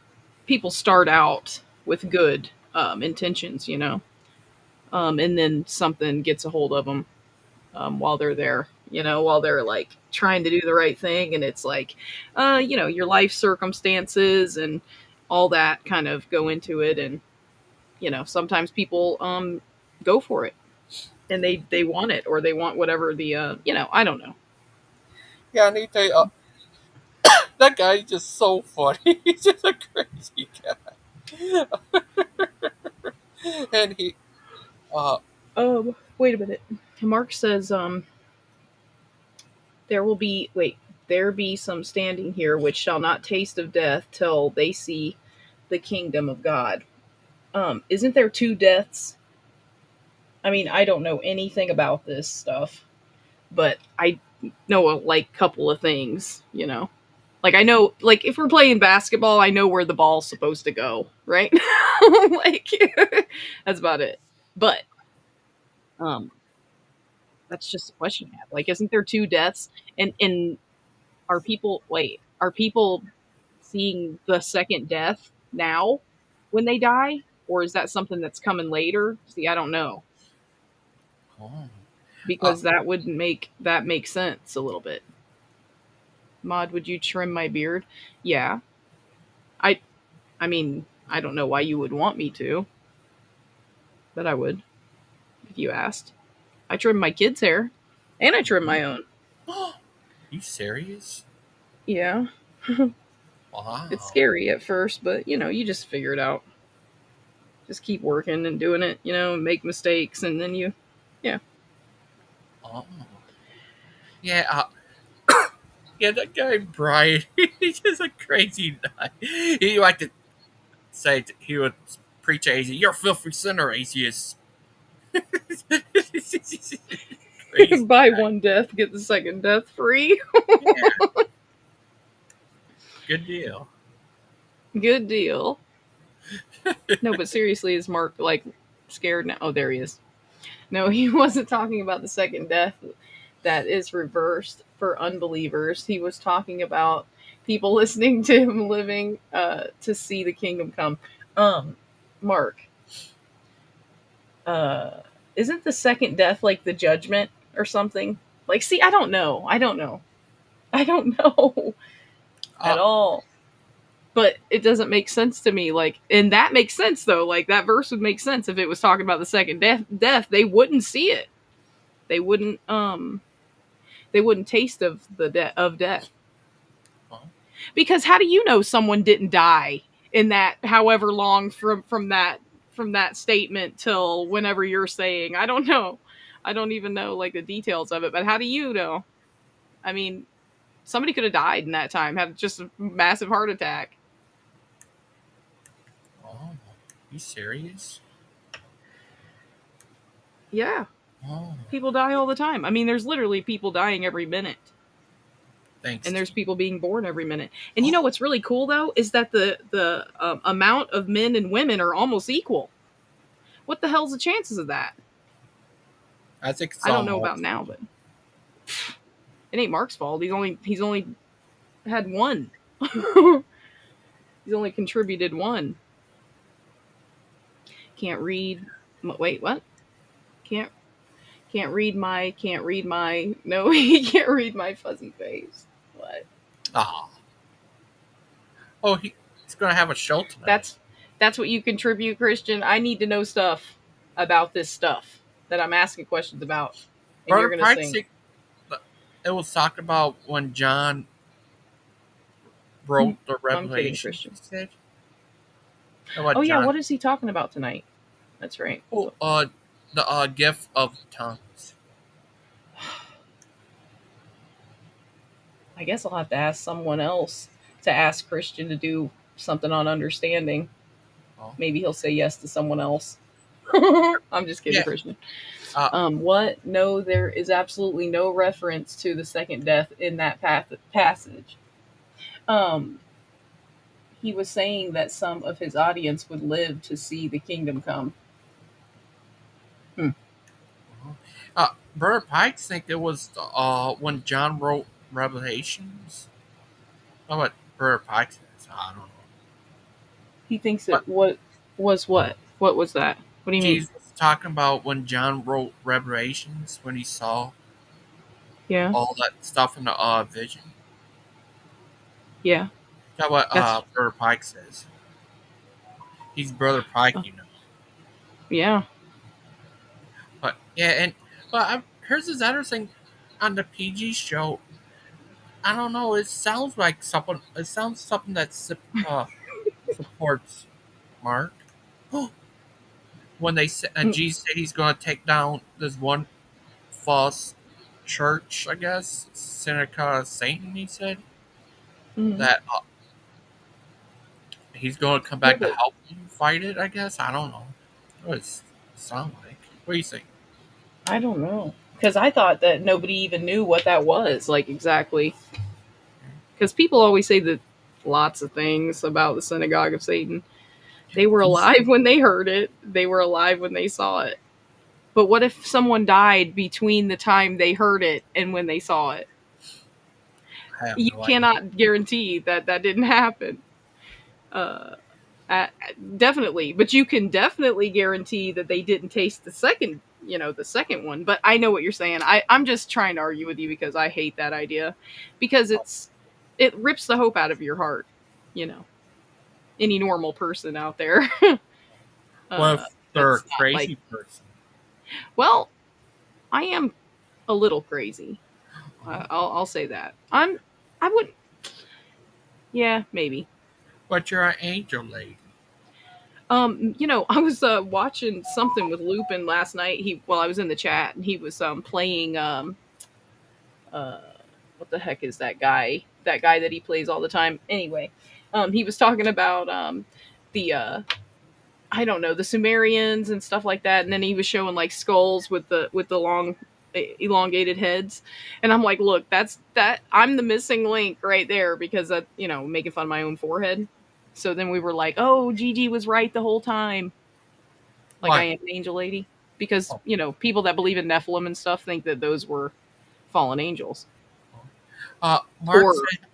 start out with good intentions, you know, and then something gets a hold of them while they're there, you know, while they're like trying to do the right thing, and it's like, you know, your life circumstances and all that kind of go into it, and you know, sometimes people go for it, and they want it, or they want whatever the you know, I don't know. Yeah, I need to tell you, that guy is just so funny. He's just a crazy guy. And he, wait a minute. Mark says, there be some standing here which shall not taste of death till they see the kingdom of God. Isn't there two deaths? I mean, I don't know anything about this stuff, but I know a couple of things, you know. Like I know, like if we're playing basketball, I know where the ball's supposed to go, right? Like that's about it. But that's just a question I have. Like, isn't there two deaths? And are people seeing the second death now when they die, or is that something that's coming later? See, I don't know, because that would make sense a little bit. Maud, would you trim my beard? Yeah. I mean, I don't know why you would want me to, but I would if you asked. I trim my kids' hair, and I trim my own. You serious? Yeah. Wow. It's scary at first, but you know, you just figure it out. Just keep working and doing it, you know, make mistakes, and then yeah. Oh. Yeah, yeah, that guy Brian, he's just a crazy guy. He liked to say he would preach atheist. You're a filthy sinner, atheist. Buy one death, get the second death free. Yeah. Good deal. Good deal. No, but seriously, is Mark like scared now? Oh, there he is. No, he wasn't talking about the second death that is reversed for unbelievers. He was talking about people listening to him living to see the kingdom come. Mark, isn't the second death like the judgment or something? Like, see, I don't know at all. But it doesn't make sense to me. Like, and that makes sense though. Like that verse would make sense if it was talking about the second death. They wouldn't see it. They wouldn't taste of of death. Because how do you know someone didn't die in that however long from that statement till whenever you're saying? I don't know. I don't even know like the details of it. But how do you know? I mean, somebody could have died in that time, had just a massive heart attack. Oh, you serious? Yeah. Oh. People die all the time. I mean, there's literally people dying every minute. Thanks. And there's people being born every minute. And you know what's really cool though is that the amount of men and women are almost equal. What the hell's the chances of that? I think I don't know about now, but it ain't Mark's fault. He's only had one. He's only contributed one. Can't read. Wait, what? Can't read my. No, he can't read my fuzzy face. What? Ah. Oh, he's gonna have a show tonight. That's what you contribute, Christian. I need to know stuff about this stuff that I'm asking questions about, and you're gonna sing. it was talked about when John wrote the I'm kidding, Revelation. Christian. He said. Oh yeah, what is he talking about tonight? That's right. Oh, the gift of tongues. I guess I'll have to ask someone else to ask Christian to do something on understanding. Oh. Maybe he'll say yes to someone else. I'm just kidding, Yeah. Christian. What? No, there is absolutely no reference to the second death in that passage. He was saying that some of his audience would live to see the kingdom come. Brother Pikes think it was when John wrote Revelations. Oh, what Brother Pikes says. I don't know. He thinks it was what? What was that? What do you mean? Jesus was talking about when John wrote Revelations when he saw Yeah. all that stuff in the vision. Yeah. That's what That's Brother Pike says. He's Brother Pike, you know. yeah. But yeah, but here's this other thing on the PG show. I don't know. It sounds like something. It sounds something that supports Mark. When they said Jesus said he's going to take down this one false church, I guess synagogue of Satan. He said that he's going to come back to help you fight it. I guess I don't know. What does it sound like? What do you think? I don't know. Because I thought that nobody even knew what that was, like exactly. Because people always say that lots of things about the synagogue of Satan. They were alive when they heard it. They were alive when they saw it. But what if someone died between the time they heard it and when they saw it? You cannot guarantee that that didn't happen. Definitely, but you can definitely guarantee that they didn't taste the second one. But I know what you're saying. I'm just trying to argue with you because I hate that idea, because it rips the hope out of your heart. Any normal person out there. What if they're a crazy person? Well, I am a little crazy. I'll say that. I would. Yeah, maybe. But you're an angel lady. I was watching something with Lupin last night. I was in the chat and he was playing what the heck is that guy? That guy that he plays all the time. Anyway, he was talking about the I don't know, the Sumerians and stuff like that, and then he was showing like skulls with the long elongated heads, and I'm like, look, I'm the missing link right there, because that, making fun of my own forehead. So then we were like, oh, Gigi was right the whole time. Like, I am an angel lady. Because, people that believe in Nephilim and stuff think that those were fallen angels. Mark or said,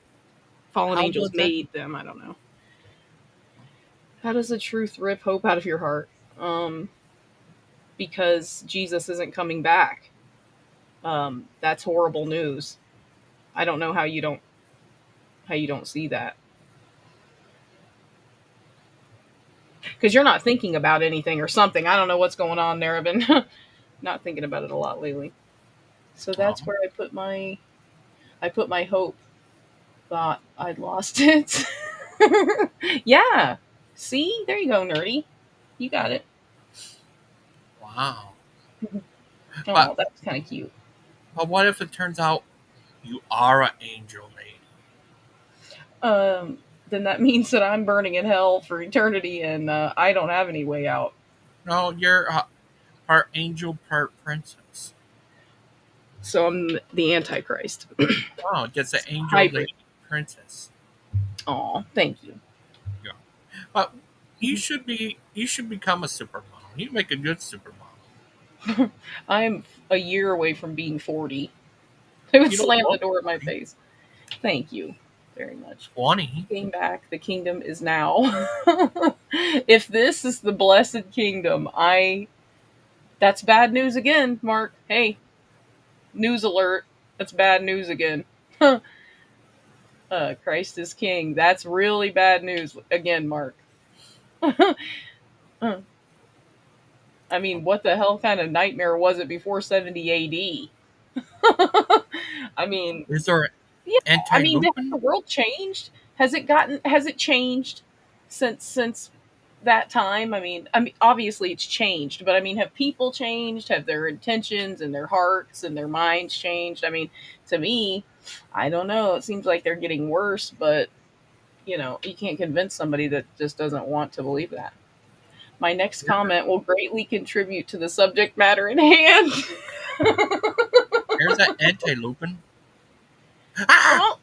fallen angels made them. I don't know. How does the truth rip hope out of your heart? Because Jesus isn't coming back. That's horrible news. I don't know how you don't see that. Because you're not thinking about anything or something. I don't know what's going on there. I've been not thinking about it a lot lately. So that's where I put my hope. Thought I'd lost it. Yeah. See? There you go, nerdy. You got it. Wow. Oh, that's kind of cute. But what if it turns out you are an angel lady? Then that means that I'm burning in hell for eternity, and I don't have any way out. No, you're part angel, part princess. So I'm the Antichrist. Oh, just an angel lady princess. Oh, thank you. Yeah. But you should become a supermodel. You make a good supermodel. I'm a year away from being 40. It would slam the door in my face. Thank you very much. 20. Came back. The kingdom is now. If this is the blessed kingdom, that's bad news again, Mark. Hey, news alert. That's bad news again. Christ is king. That's really bad news again, Mark. I mean, what the hell kind of nightmare was it before 70 AD? I mean, Is there yeah. I mean, has anti-Lupin? the world changed? Has it changed since that time? I mean, obviously it's changed, but I mean, have people changed? Have their intentions and their hearts and their minds changed? I mean, to me, I don't know. It seems like they're getting worse, but you can't convince somebody that just doesn't want to believe that. My next comment will greatly contribute to the subject matter in hand. Here's that anti-Lupin. Oh,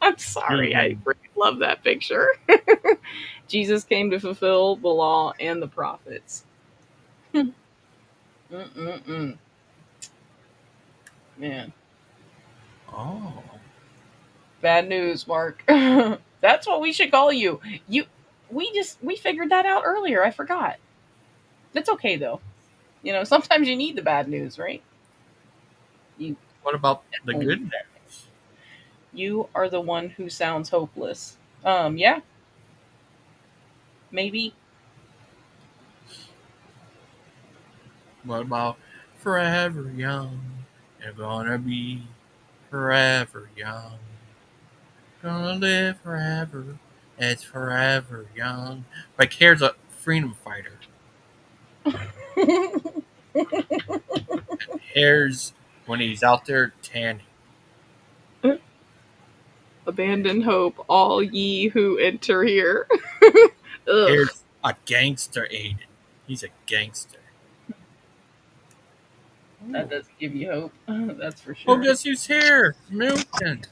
I'm sorry. I Mhm. really love that picture. Jesus came to fulfill the law and the prophets. Mm-mm-mm. Man, Oh. bad news, Mark. That's what we should call you. We figured that out earlier. I forgot. It's okay though. Sometimes you need the bad news, right? You What about the definitely good need that. news? You are the one who sounds hopeless. Yeah, maybe. What about forever young? You're gonna be forever young. Gonna live forever. It's forever young. Like here's a freedom fighter. Here's when he's out there tanning. Abandon hope, all ye who enter here. Ugh. Here's a gangster Aiden. He's a gangster. That doesn't give you hope. That's for Oh, sure. guess who's here? Milton.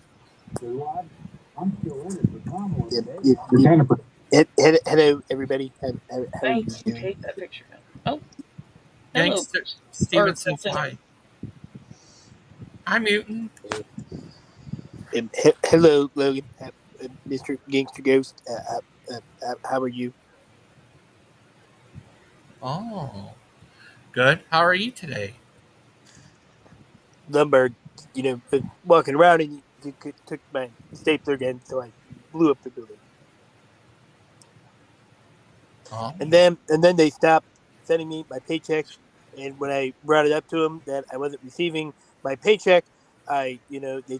Hello, everybody. How are I you do doing? hate that picture now. Oh, hello. Gangster Or Stevenson's Milton. hi. Hi, Milton. Hello, Logan. Mr. Gangster Ghost. How are you? Oh, good. How are you today? Lumberg, walking around and you took my stapler again, so I blew up the building. Oh, And then they stopped sending me my paycheck. And when I brought it up to them that I wasn't receiving my paycheck, they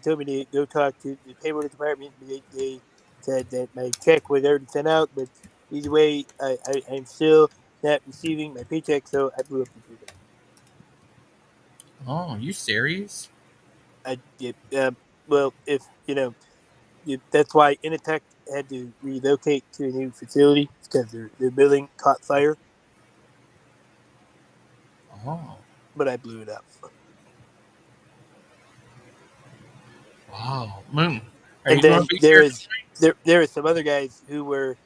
told me to go talk to the payroll department. They said that my check was already sent out, but either way, I'm still not receiving my paycheck, so I blew up the building. oh, you serious? Yeah, well, if that's why Initech had to relocate to a new facility because their building caught fire, Oh, but I blew it up. wow, Moon. Are And you going then to be here tonight? there are some other guys who were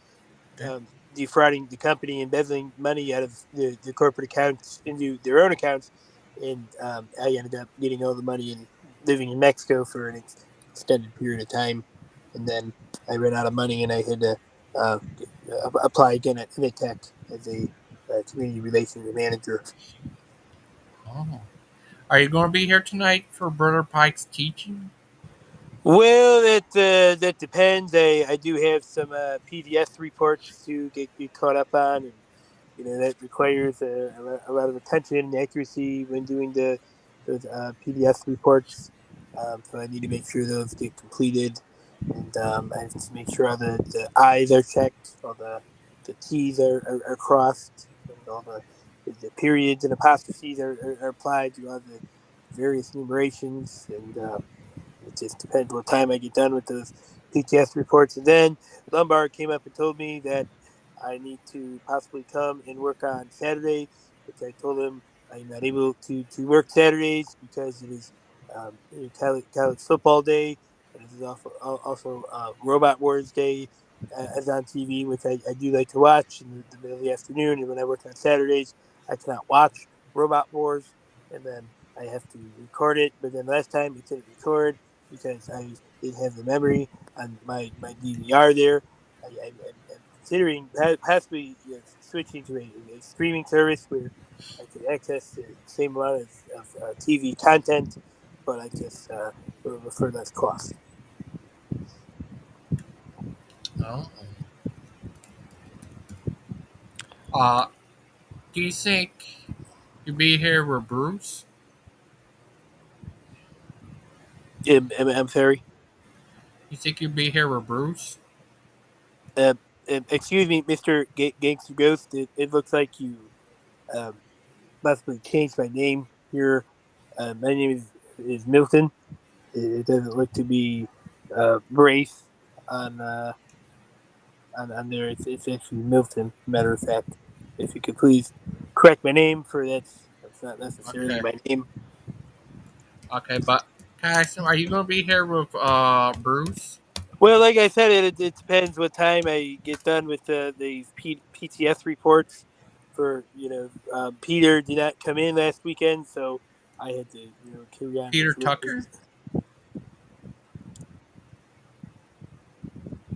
defrauding the company, embezzling money out of the corporate accounts into their own accounts, and I ended up getting all the money and living in Mexico for an extended period of time, and then I ran out of money and I had to uh, apply again at Initech as a community relations manager. Oh, are you going to be here tonight for Brother Pike's teaching? Well, that depends. I do have some PDS reports to get caught up on, and that requires a lot of attention and accuracy when doing those PDS reports. So I need to make sure those get completed, and I have to make sure all the I's are checked, all the T's are crossed, and all the periods and apostrophes are applied to all the various numerations, and it just depends what time I get done with those PTS reports. And then Lombard came up and told me that I need to possibly come and work on Saturday, which I told him I'm not able to work Saturdays because it is college football day, and it is also Robot Wars Day as on TV, which I do like to watch in the middle of the afternoon. And when I work on Saturdays, I cannot watch Robot Wars, and then I have to record it. But then last time it didn't record because I didn't have the memory on my DVR there. I'm considering possibly switching to a streaming service where I could access the same amount of TV content, but I just for less cost. Oh. Uh, do you think you'll be here with Bruce? I'm sorry. You think you'd be here with Bruce? Excuse me, Mr. Gangster Ghost. It looks like you possibly changed my name here. My name is Milton. It doesn't look to be Brace on there. It's actually Milton. Matter of fact, if you could please correct my name, for that's not necessarily Okay. my name. Okay, but guys, are you gonna be here with Bruce? Well, like I said, it depends what time I get done with these PTS reports. For Peter did not come in last weekend, so I had to carry on Peter with work. Tucker?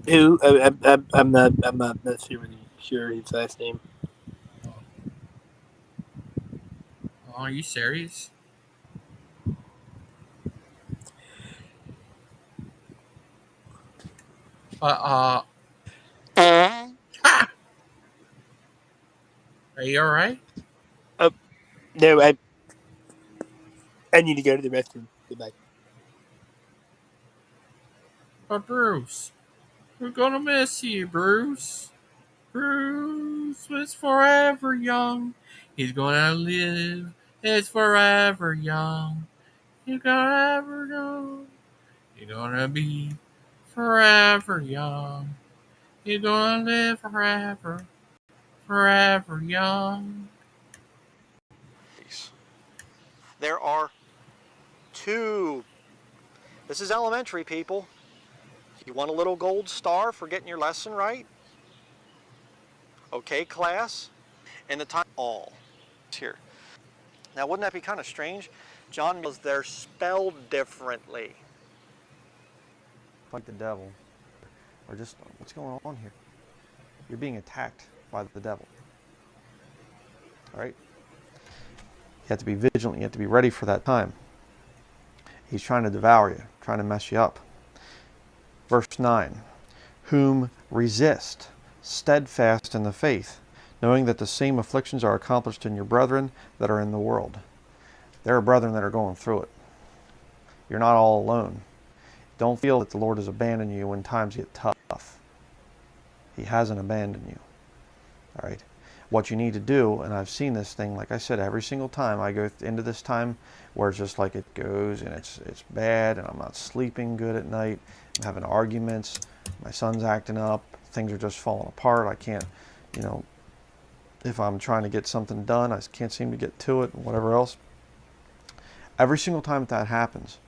Who? I'm not necessarily sure his last name. Oh, are you serious? But ha! Are you all right? No, I need to go to the restroom. Goodbye. But Bruce, we're gonna miss you, Bruce. Bruce is forever young. He's gonna live. It's forever young. He's gonna ever young. He's gonna be forever young. He's gonna live forever, forever young. There are two. This is elementary, people. You want a little gold star for getting your lesson right? Okay, class. And the time all here. Now, wouldn't that be kind of strange? John Mills, they're spelled differently. Fight the devil. Or just, what's going on here? You're being attacked by the devil. All right? You have to be vigilant. You have to be ready for that time. He's trying to devour you, trying to mess you up. Verse 9. Whom resist, steadfast in the faith, knowing that the same afflictions are accomplished in your brethren that are in the world. There are brethren that are going through it. You're not all alone. Don't feel that the Lord has abandoned you when times get tough. He hasn't abandoned you. All right. What you need to do, and I've seen this thing, like I said, every single time I go into this time where it's just like it goes and it's bad and I'm not sleeping good at night. I'm having arguments. My son's acting up. Things are just falling apart. I can't, if I'm trying to get something done, I can't seem to get to it and whatever else. Every single time that happens,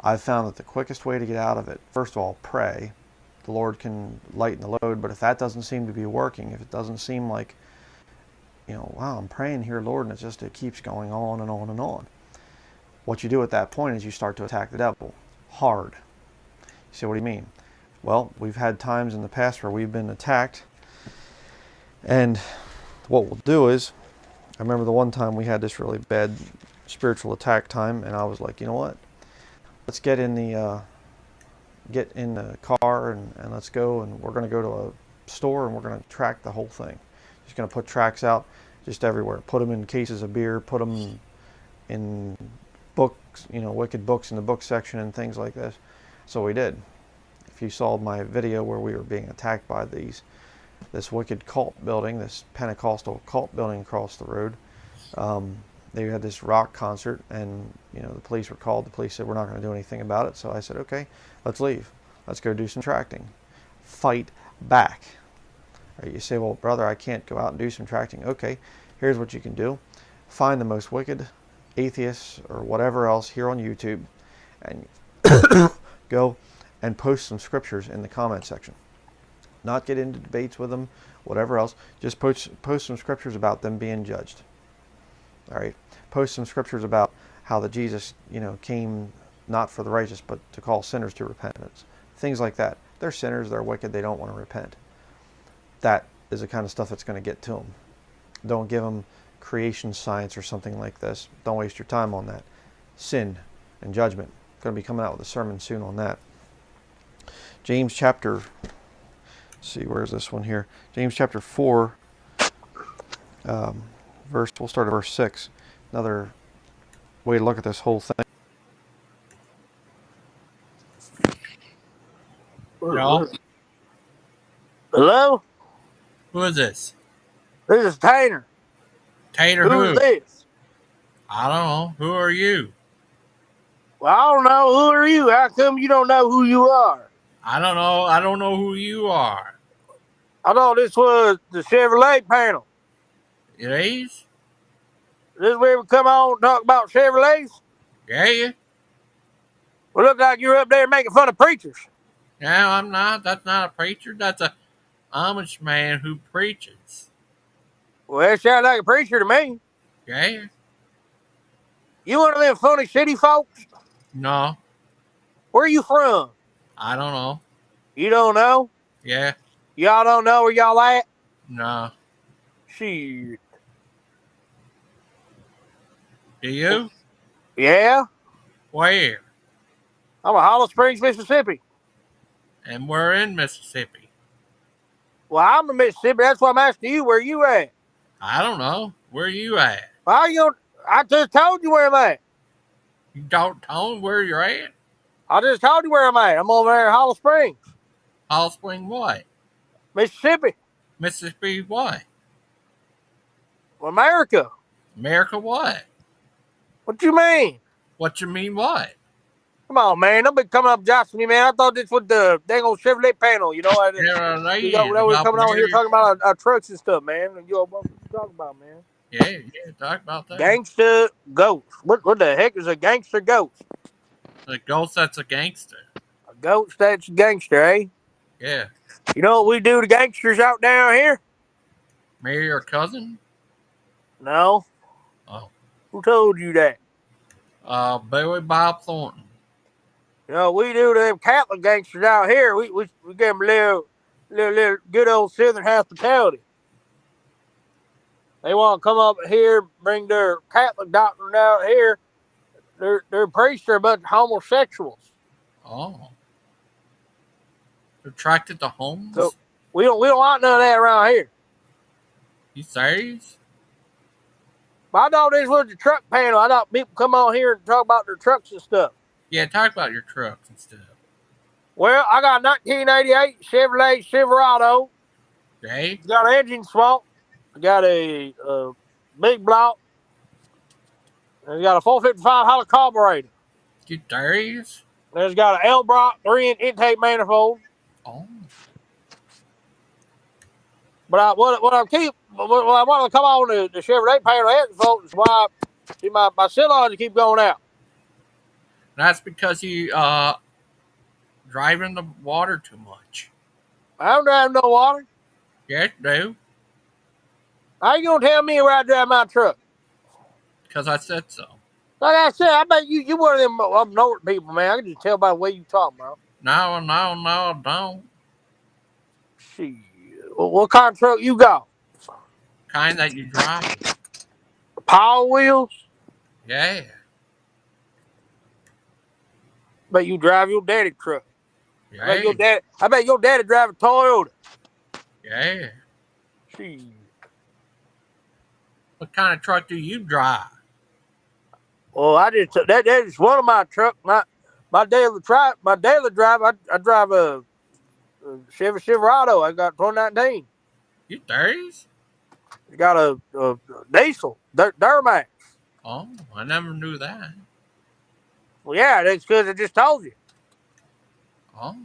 I've found that the quickest way to get out of it, first of all, pray. The Lord can lighten the load, but if that doesn't seem to be working, if it doesn't seem like, wow, I'm praying here, Lord, and it keeps going on and on and on. What you do at that point is you start to attack the devil hard. You say, what do you mean? Well, we've had times in the past where we've been attacked, and what we'll do is, I remember the one time we had this really bad spiritual attack time, and I was like, you know what? Let's get in the car and let's go, and we're going to go to a store and we're going to track the whole thing. Just going to put tracks out just everywhere. Put them in cases of beer. Put them in books, wicked books in the book section and things like this. So we did. If you saw my video where we were being attacked by this wicked cult building, this Pentecostal cult building across the road, they had this rock concert, and the police were called. The police said, we're not going to do anything about it. So I said, okay, let's leave. Let's go do some tracking. Fight back. You say, well, brother, I can't go out and do some tracking. Okay, here's what you can do. Find the most wicked atheists or whatever else here on YouTube, and go and post some scriptures in the comment section. Not get into debates with them, whatever else. Just post some scriptures about them being judged. All right. Post some scriptures about how that Jesus, came not for the righteous, but to call sinners to repentance. Things like that. They're sinners. They're wicked. They don't want to repent. That is the kind of stuff that's going to get to them. Don't give them creation science or something like this. Don't waste your time on that. Sin and judgment. I'm going to be coming out with a sermon soon on that. James chapter, let's see, where's this one here? James chapter 4, we'll start at verse 6. Another way to look at this whole thing. Hello? Hello? Who is this? This is Tanner. Tater Who's who? this? I don't know. Who are you? Well, I don't know. Who are you? How come you don't know who you are? I don't know. I don't know who you are. I thought this was the Chevrolet panel. It is? This is where we come on and talk about Chevrolets? Yeah. Well, look like you're up there making fun of preachers. No, I'm not. That's not a preacher. That's a Amish man who preaches. Well, that sounds like a preacher to me. Yeah. You one of them funny city folks? No, Where you from? I don't know. You don't know? Yeah. Y'all don't know where y'all at? No. Shit. Do you? Yeah? Where? I'm at Hollow Springs, Mississippi. And we're in Mississippi. Well, I'm in Mississippi. That's why I'm asking you where you at. I don't know. Where you at? Why you don't, I just told you where I'm at. You don't tell me where you're at? I just told you where I'm at. I'm over there in Hollow Springs. Hollow Spring what? Mississippi. Mississippi what? America. America what? What you mean? What you mean what? Come on, man. Don't be coming up jostling me, man. I thought this was the dang old Chevrolet panel. You know, we're coming on here talking about our trucks and stuff, man. What you talking about, man? Yeah, talk about that. Gangster ghost. What the heck is a gangster ghost? A ghost that's a gangster. A ghost that's a gangster, eh? Yeah. You know what we do to gangsters out down here? Marry your cousin? No. Oh. Who told you that? Billy Bob Thornton. You know, we do to them Catholic gangsters out here. We give them a little good old Southern hospitality. They want to come up here, bring their Catholic doctrine out here. Their priests are a bunch of homosexuals. Oh. Attracted to homes? So we don't want none of that around here. You serious? I thought this was the truck panel. I thought people come on here and talk about their trucks and stuff. Yeah, talk about your trucks and stuff. Well, I got a 1988 Chevrolet Silverado. Okay. It's got an engine swamp. I got a big block. And it's got a 455 hollow carburetor. You serious? And it's got an L-Brock 3-inch intake manifold. Oh. But I want to come on the Chevrolet panel engine folks is why my cylinders keep going out. That's because you driving the water too much. I don't drive no water. Yes, you do. How you gonna tell me where I drive my truck? Because I said so. Like I said, I bet you one of them up north people, man. I can just tell by the way you talk, bro. No, I don't. Shit. What kind of truck you got? Kind that you drive. Power wheels? Yeah. Bet you drive your daddy truck. Yeah. I bet your daddy drive a Toyota. Yeah. Shit. What kind of truck do you drive? Well, that is one of my trucks. My daily drive. I drive a Chevy Silverado. I got 2019. You serious? It got a diesel Duramax. Oh, I never knew that. Well, yeah, that's because I just told you. Oh.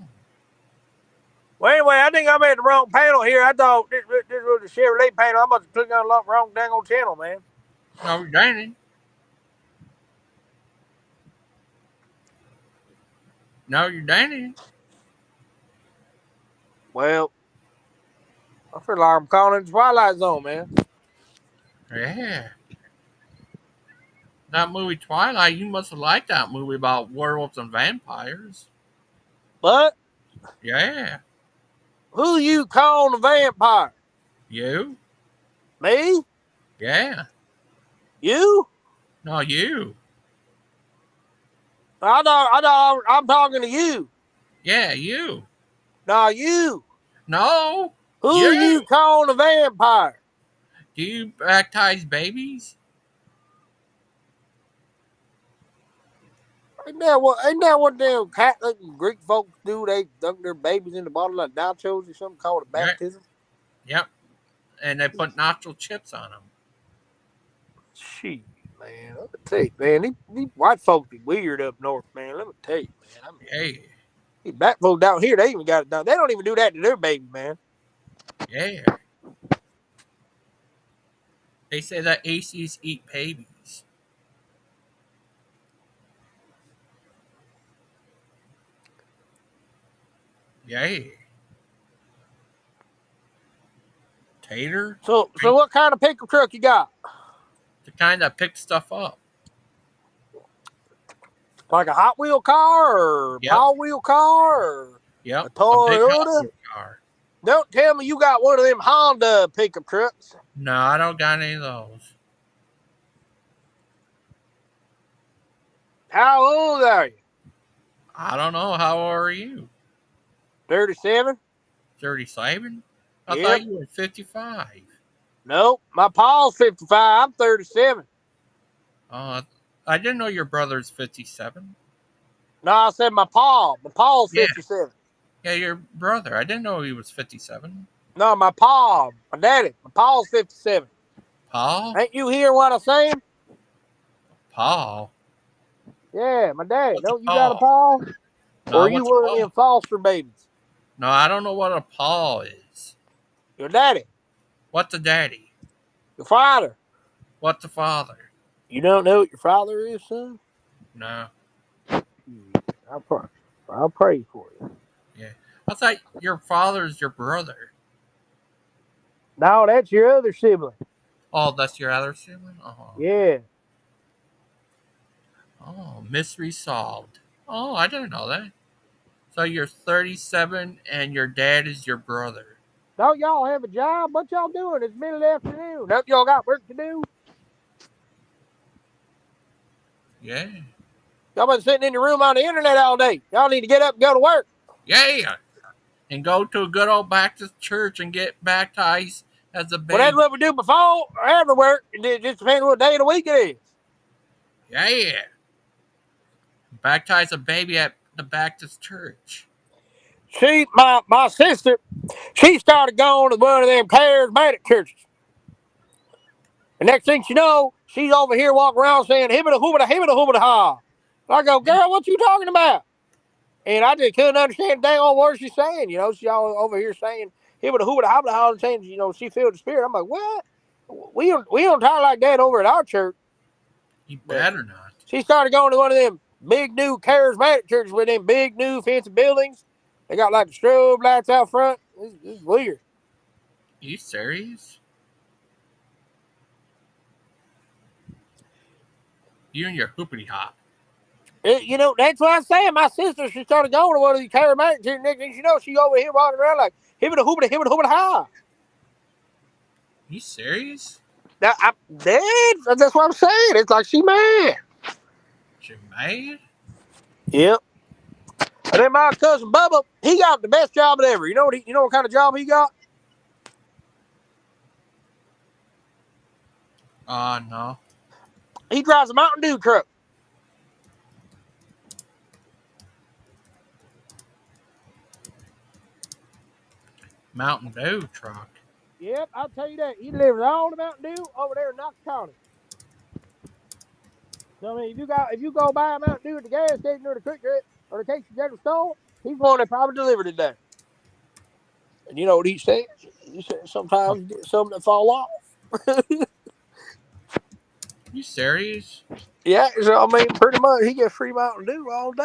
Well, anyway, I think I'm at the wrong panel here. I thought this was the Chevrolet panel. I must have clicked on the wrong dang old channel, man. No, you're dang. No, you're dang. Well, I feel like I'm calling the Twilight Zone, man. Yeah. That movie Twilight, you must have liked that movie about werewolves and vampires. But? Yeah. Who you calling a vampire? You? Me? Yeah. You? No, you. I'm talking to you. Yeah, you. No, you. No. Who you calling a vampire? Do you baptize babies? Ain't that what them Catholic and Greek folks do? They dunk their babies in the bottle of nachos or something called a Yeah. baptism. Yep. And they put nacho chips on them. Shit, man. Let me tell you, man. These white folks be weird up north, man. Let me tell you, man. I mean, Hey. these black folks down here, they even got it done. They don't even do that to their baby, man. Yeah. They say that ACs eat babies. Yay. Tater? So what kind of pickup truck you got? The kind that picks stuff up. Like a Hot Wheel car or a Yep. Power Wheel car or Yep. a A big Hot Toyota? Wheel car. Don't tell me you got one of them Honda pickup trucks. No, I don't got any of those. How old are you? I don't know. How old are you? 37? 37? I Yep. thought you were 55. Nope. My pa's 55. I'm 37. I didn't know your brother's 57. No, I said my pa. My pa's Yeah. 57. Yeah, your brother. I didn't know he was 57. No, my pa. My daddy. My pa's 57. Paul? Ain't you hearing what I'm saying? Paul? Yeah, my daddy. What's a Don't you got a Paul? pa? No, Or are you what's a one of Paul? them foster babies? No, I don't know what a Paul is. Your daddy. What's a daddy? Your father. What's a father? You don't know what your father is, son? No. I'll pray for you. Yeah. I thought your father's your brother. No, that's your other sibling. Oh, that's your other sibling? Oh. Yeah. Oh, mystery solved. Oh, I didn't know that. So you're 37 and your dad is your brother. Don't y'all have a job? What y'all doing? It's middle of the afternoon. Don't y'all got work to do? Yeah. Y'all been sitting in your room on the internet all day. Y'all need to get up and go to work. Yeah. And go to a good old Baptist church and get baptized as a Well, that's baby. what we do before or after work. It just depends what day of the week it is. Yeah. Baptize a baby at the Baptist church. My sister, she started going to one of them charismatic churches. The next thing you know, she's over here walking around saying, hibbida hoobida ha. And I go, girl, what you talking about? And I just couldn't understand the dang old words she's saying. You know, she all over here saying, hibbida hoobida ha, and saying, you know, she filled the spirit. I'm like, what? We don't talk like that over at our church. You better not. She started going to one of them big new charismatic churches with them big new fancy buildings. They got like the strobe lights out front. It's weird. You serious? You and your hoopity hop. You know, that's what I'm saying. My sister, she started going to one of these charismatic churches. Next thing you know, she over here walking around like hibbida hoobida ha. You serious? Now, that's what I'm saying. It's like she mad. She mad? Yep. And then my cousin Bubba, he got the best job ever. You know what kind of job he got? No. He drives a Mountain Dew truck. Mountain Dew truck. Yep, I'll tell you that. He delivers all the Mountain Dew over there in Knox County. So I mean, if you go buy a Mountain Dew at the gas station or the quick trip or the Casey General store, he's going to probably delivered it there. And you know what he says? He says sometimes you get something that fall off. You serious? Yeah, so I mean, pretty much he gets free Mountain Dew all day.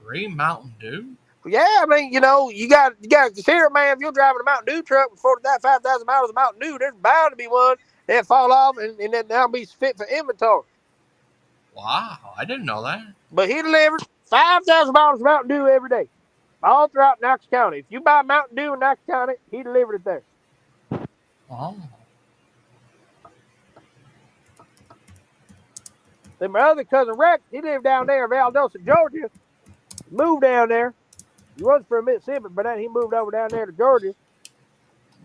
Free Mountain Dew? Yeah, I mean, you know, you got to consider, man, if you're driving a Mountain Dew truck with 5,000 miles of Mountain Dew, there's bound to be one that fall off and then that'll be fit for inventory. Wow, I didn't know that. But he delivers 5,000 miles of Mountain Dew every day, all throughout Knox County. If you buy Mountain Dew in Knox County, he delivered it there. Oh. Then my other cousin Rex, he lived down there in Valdosta, Georgia. Moved down there. He was from Mississippi, but then he moved over down there to Georgia.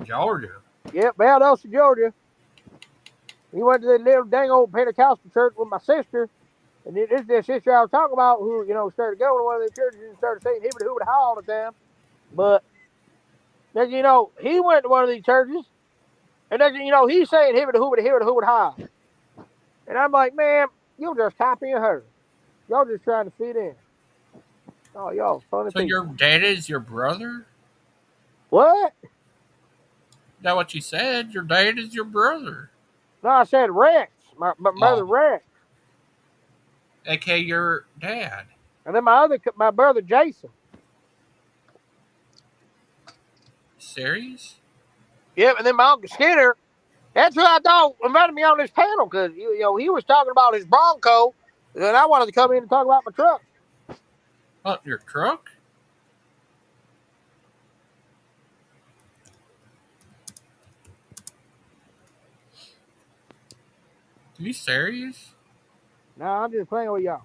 Georgia? Yep, Valdosta, Georgia. He went to the little dang old Pentecostal church with my sister. And this sister I was talking about, who started going to one of the churches and started saying hibbity hoobity ha all the time. But then he went to one of these churches, and then he's saying hibbity hoobity ha. And I'm like, man, you're just copying her. Y'all just trying to fit in. Oh, y'all funny So people. your dad is your brother? What? Is that what you said? Your dad is your brother. No, I said Rex. My brother Rex. A.K.A. your dad. And then my brother Jason. Serious? Yep, and then my Uncle Skinner. That's who I thought invited me on this panel because he was talking about his Bronco, and I wanted to come in and talk about my truck. What, your truck? Are you serious? No, I'm just playing with y'all.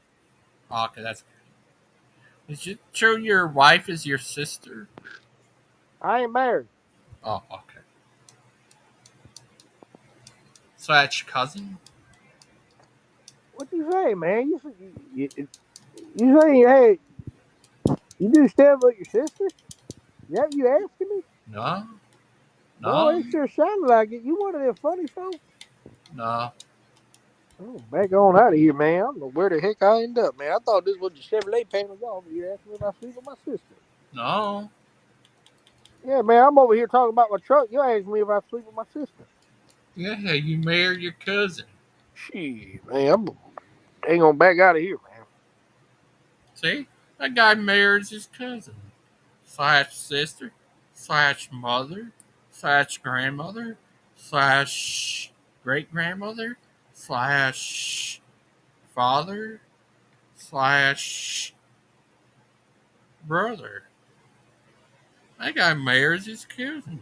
Oh, okay, that's good. Is it true your wife is your sister? I ain't married. Oh, okay. So that's your cousin? What you say, man? You say, hey, you do stuff with your sister? Is that what you asking me? No. Boy, No. it sure sounded like it. You one of them funny folks? No. Oh, back on out of here, man. I don't know where the heck I end up, man. I thought this was the Chevrolet panel. Y'all over here asking me if I sleep with my sister. No. Yeah, man, I'm over here talking about my truck. You asking me if I sleep with my sister. Yeah, you married your cousin. Shit, man, ain't gonna back out of here, man. See? That guy marries his cousin. Slash sister. Slash mother. Slash grandmother. Slash great grandmother. Slash father. Slash brother. That guy marries his cousin.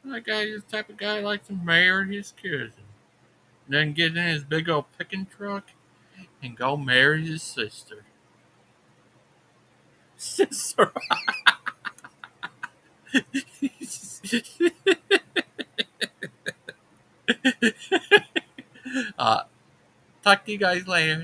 That guy is the type of guy who likes to marry his cousin. Then get in his big old picking truck and go marry his sister. Sister. uh, talk to you guys later.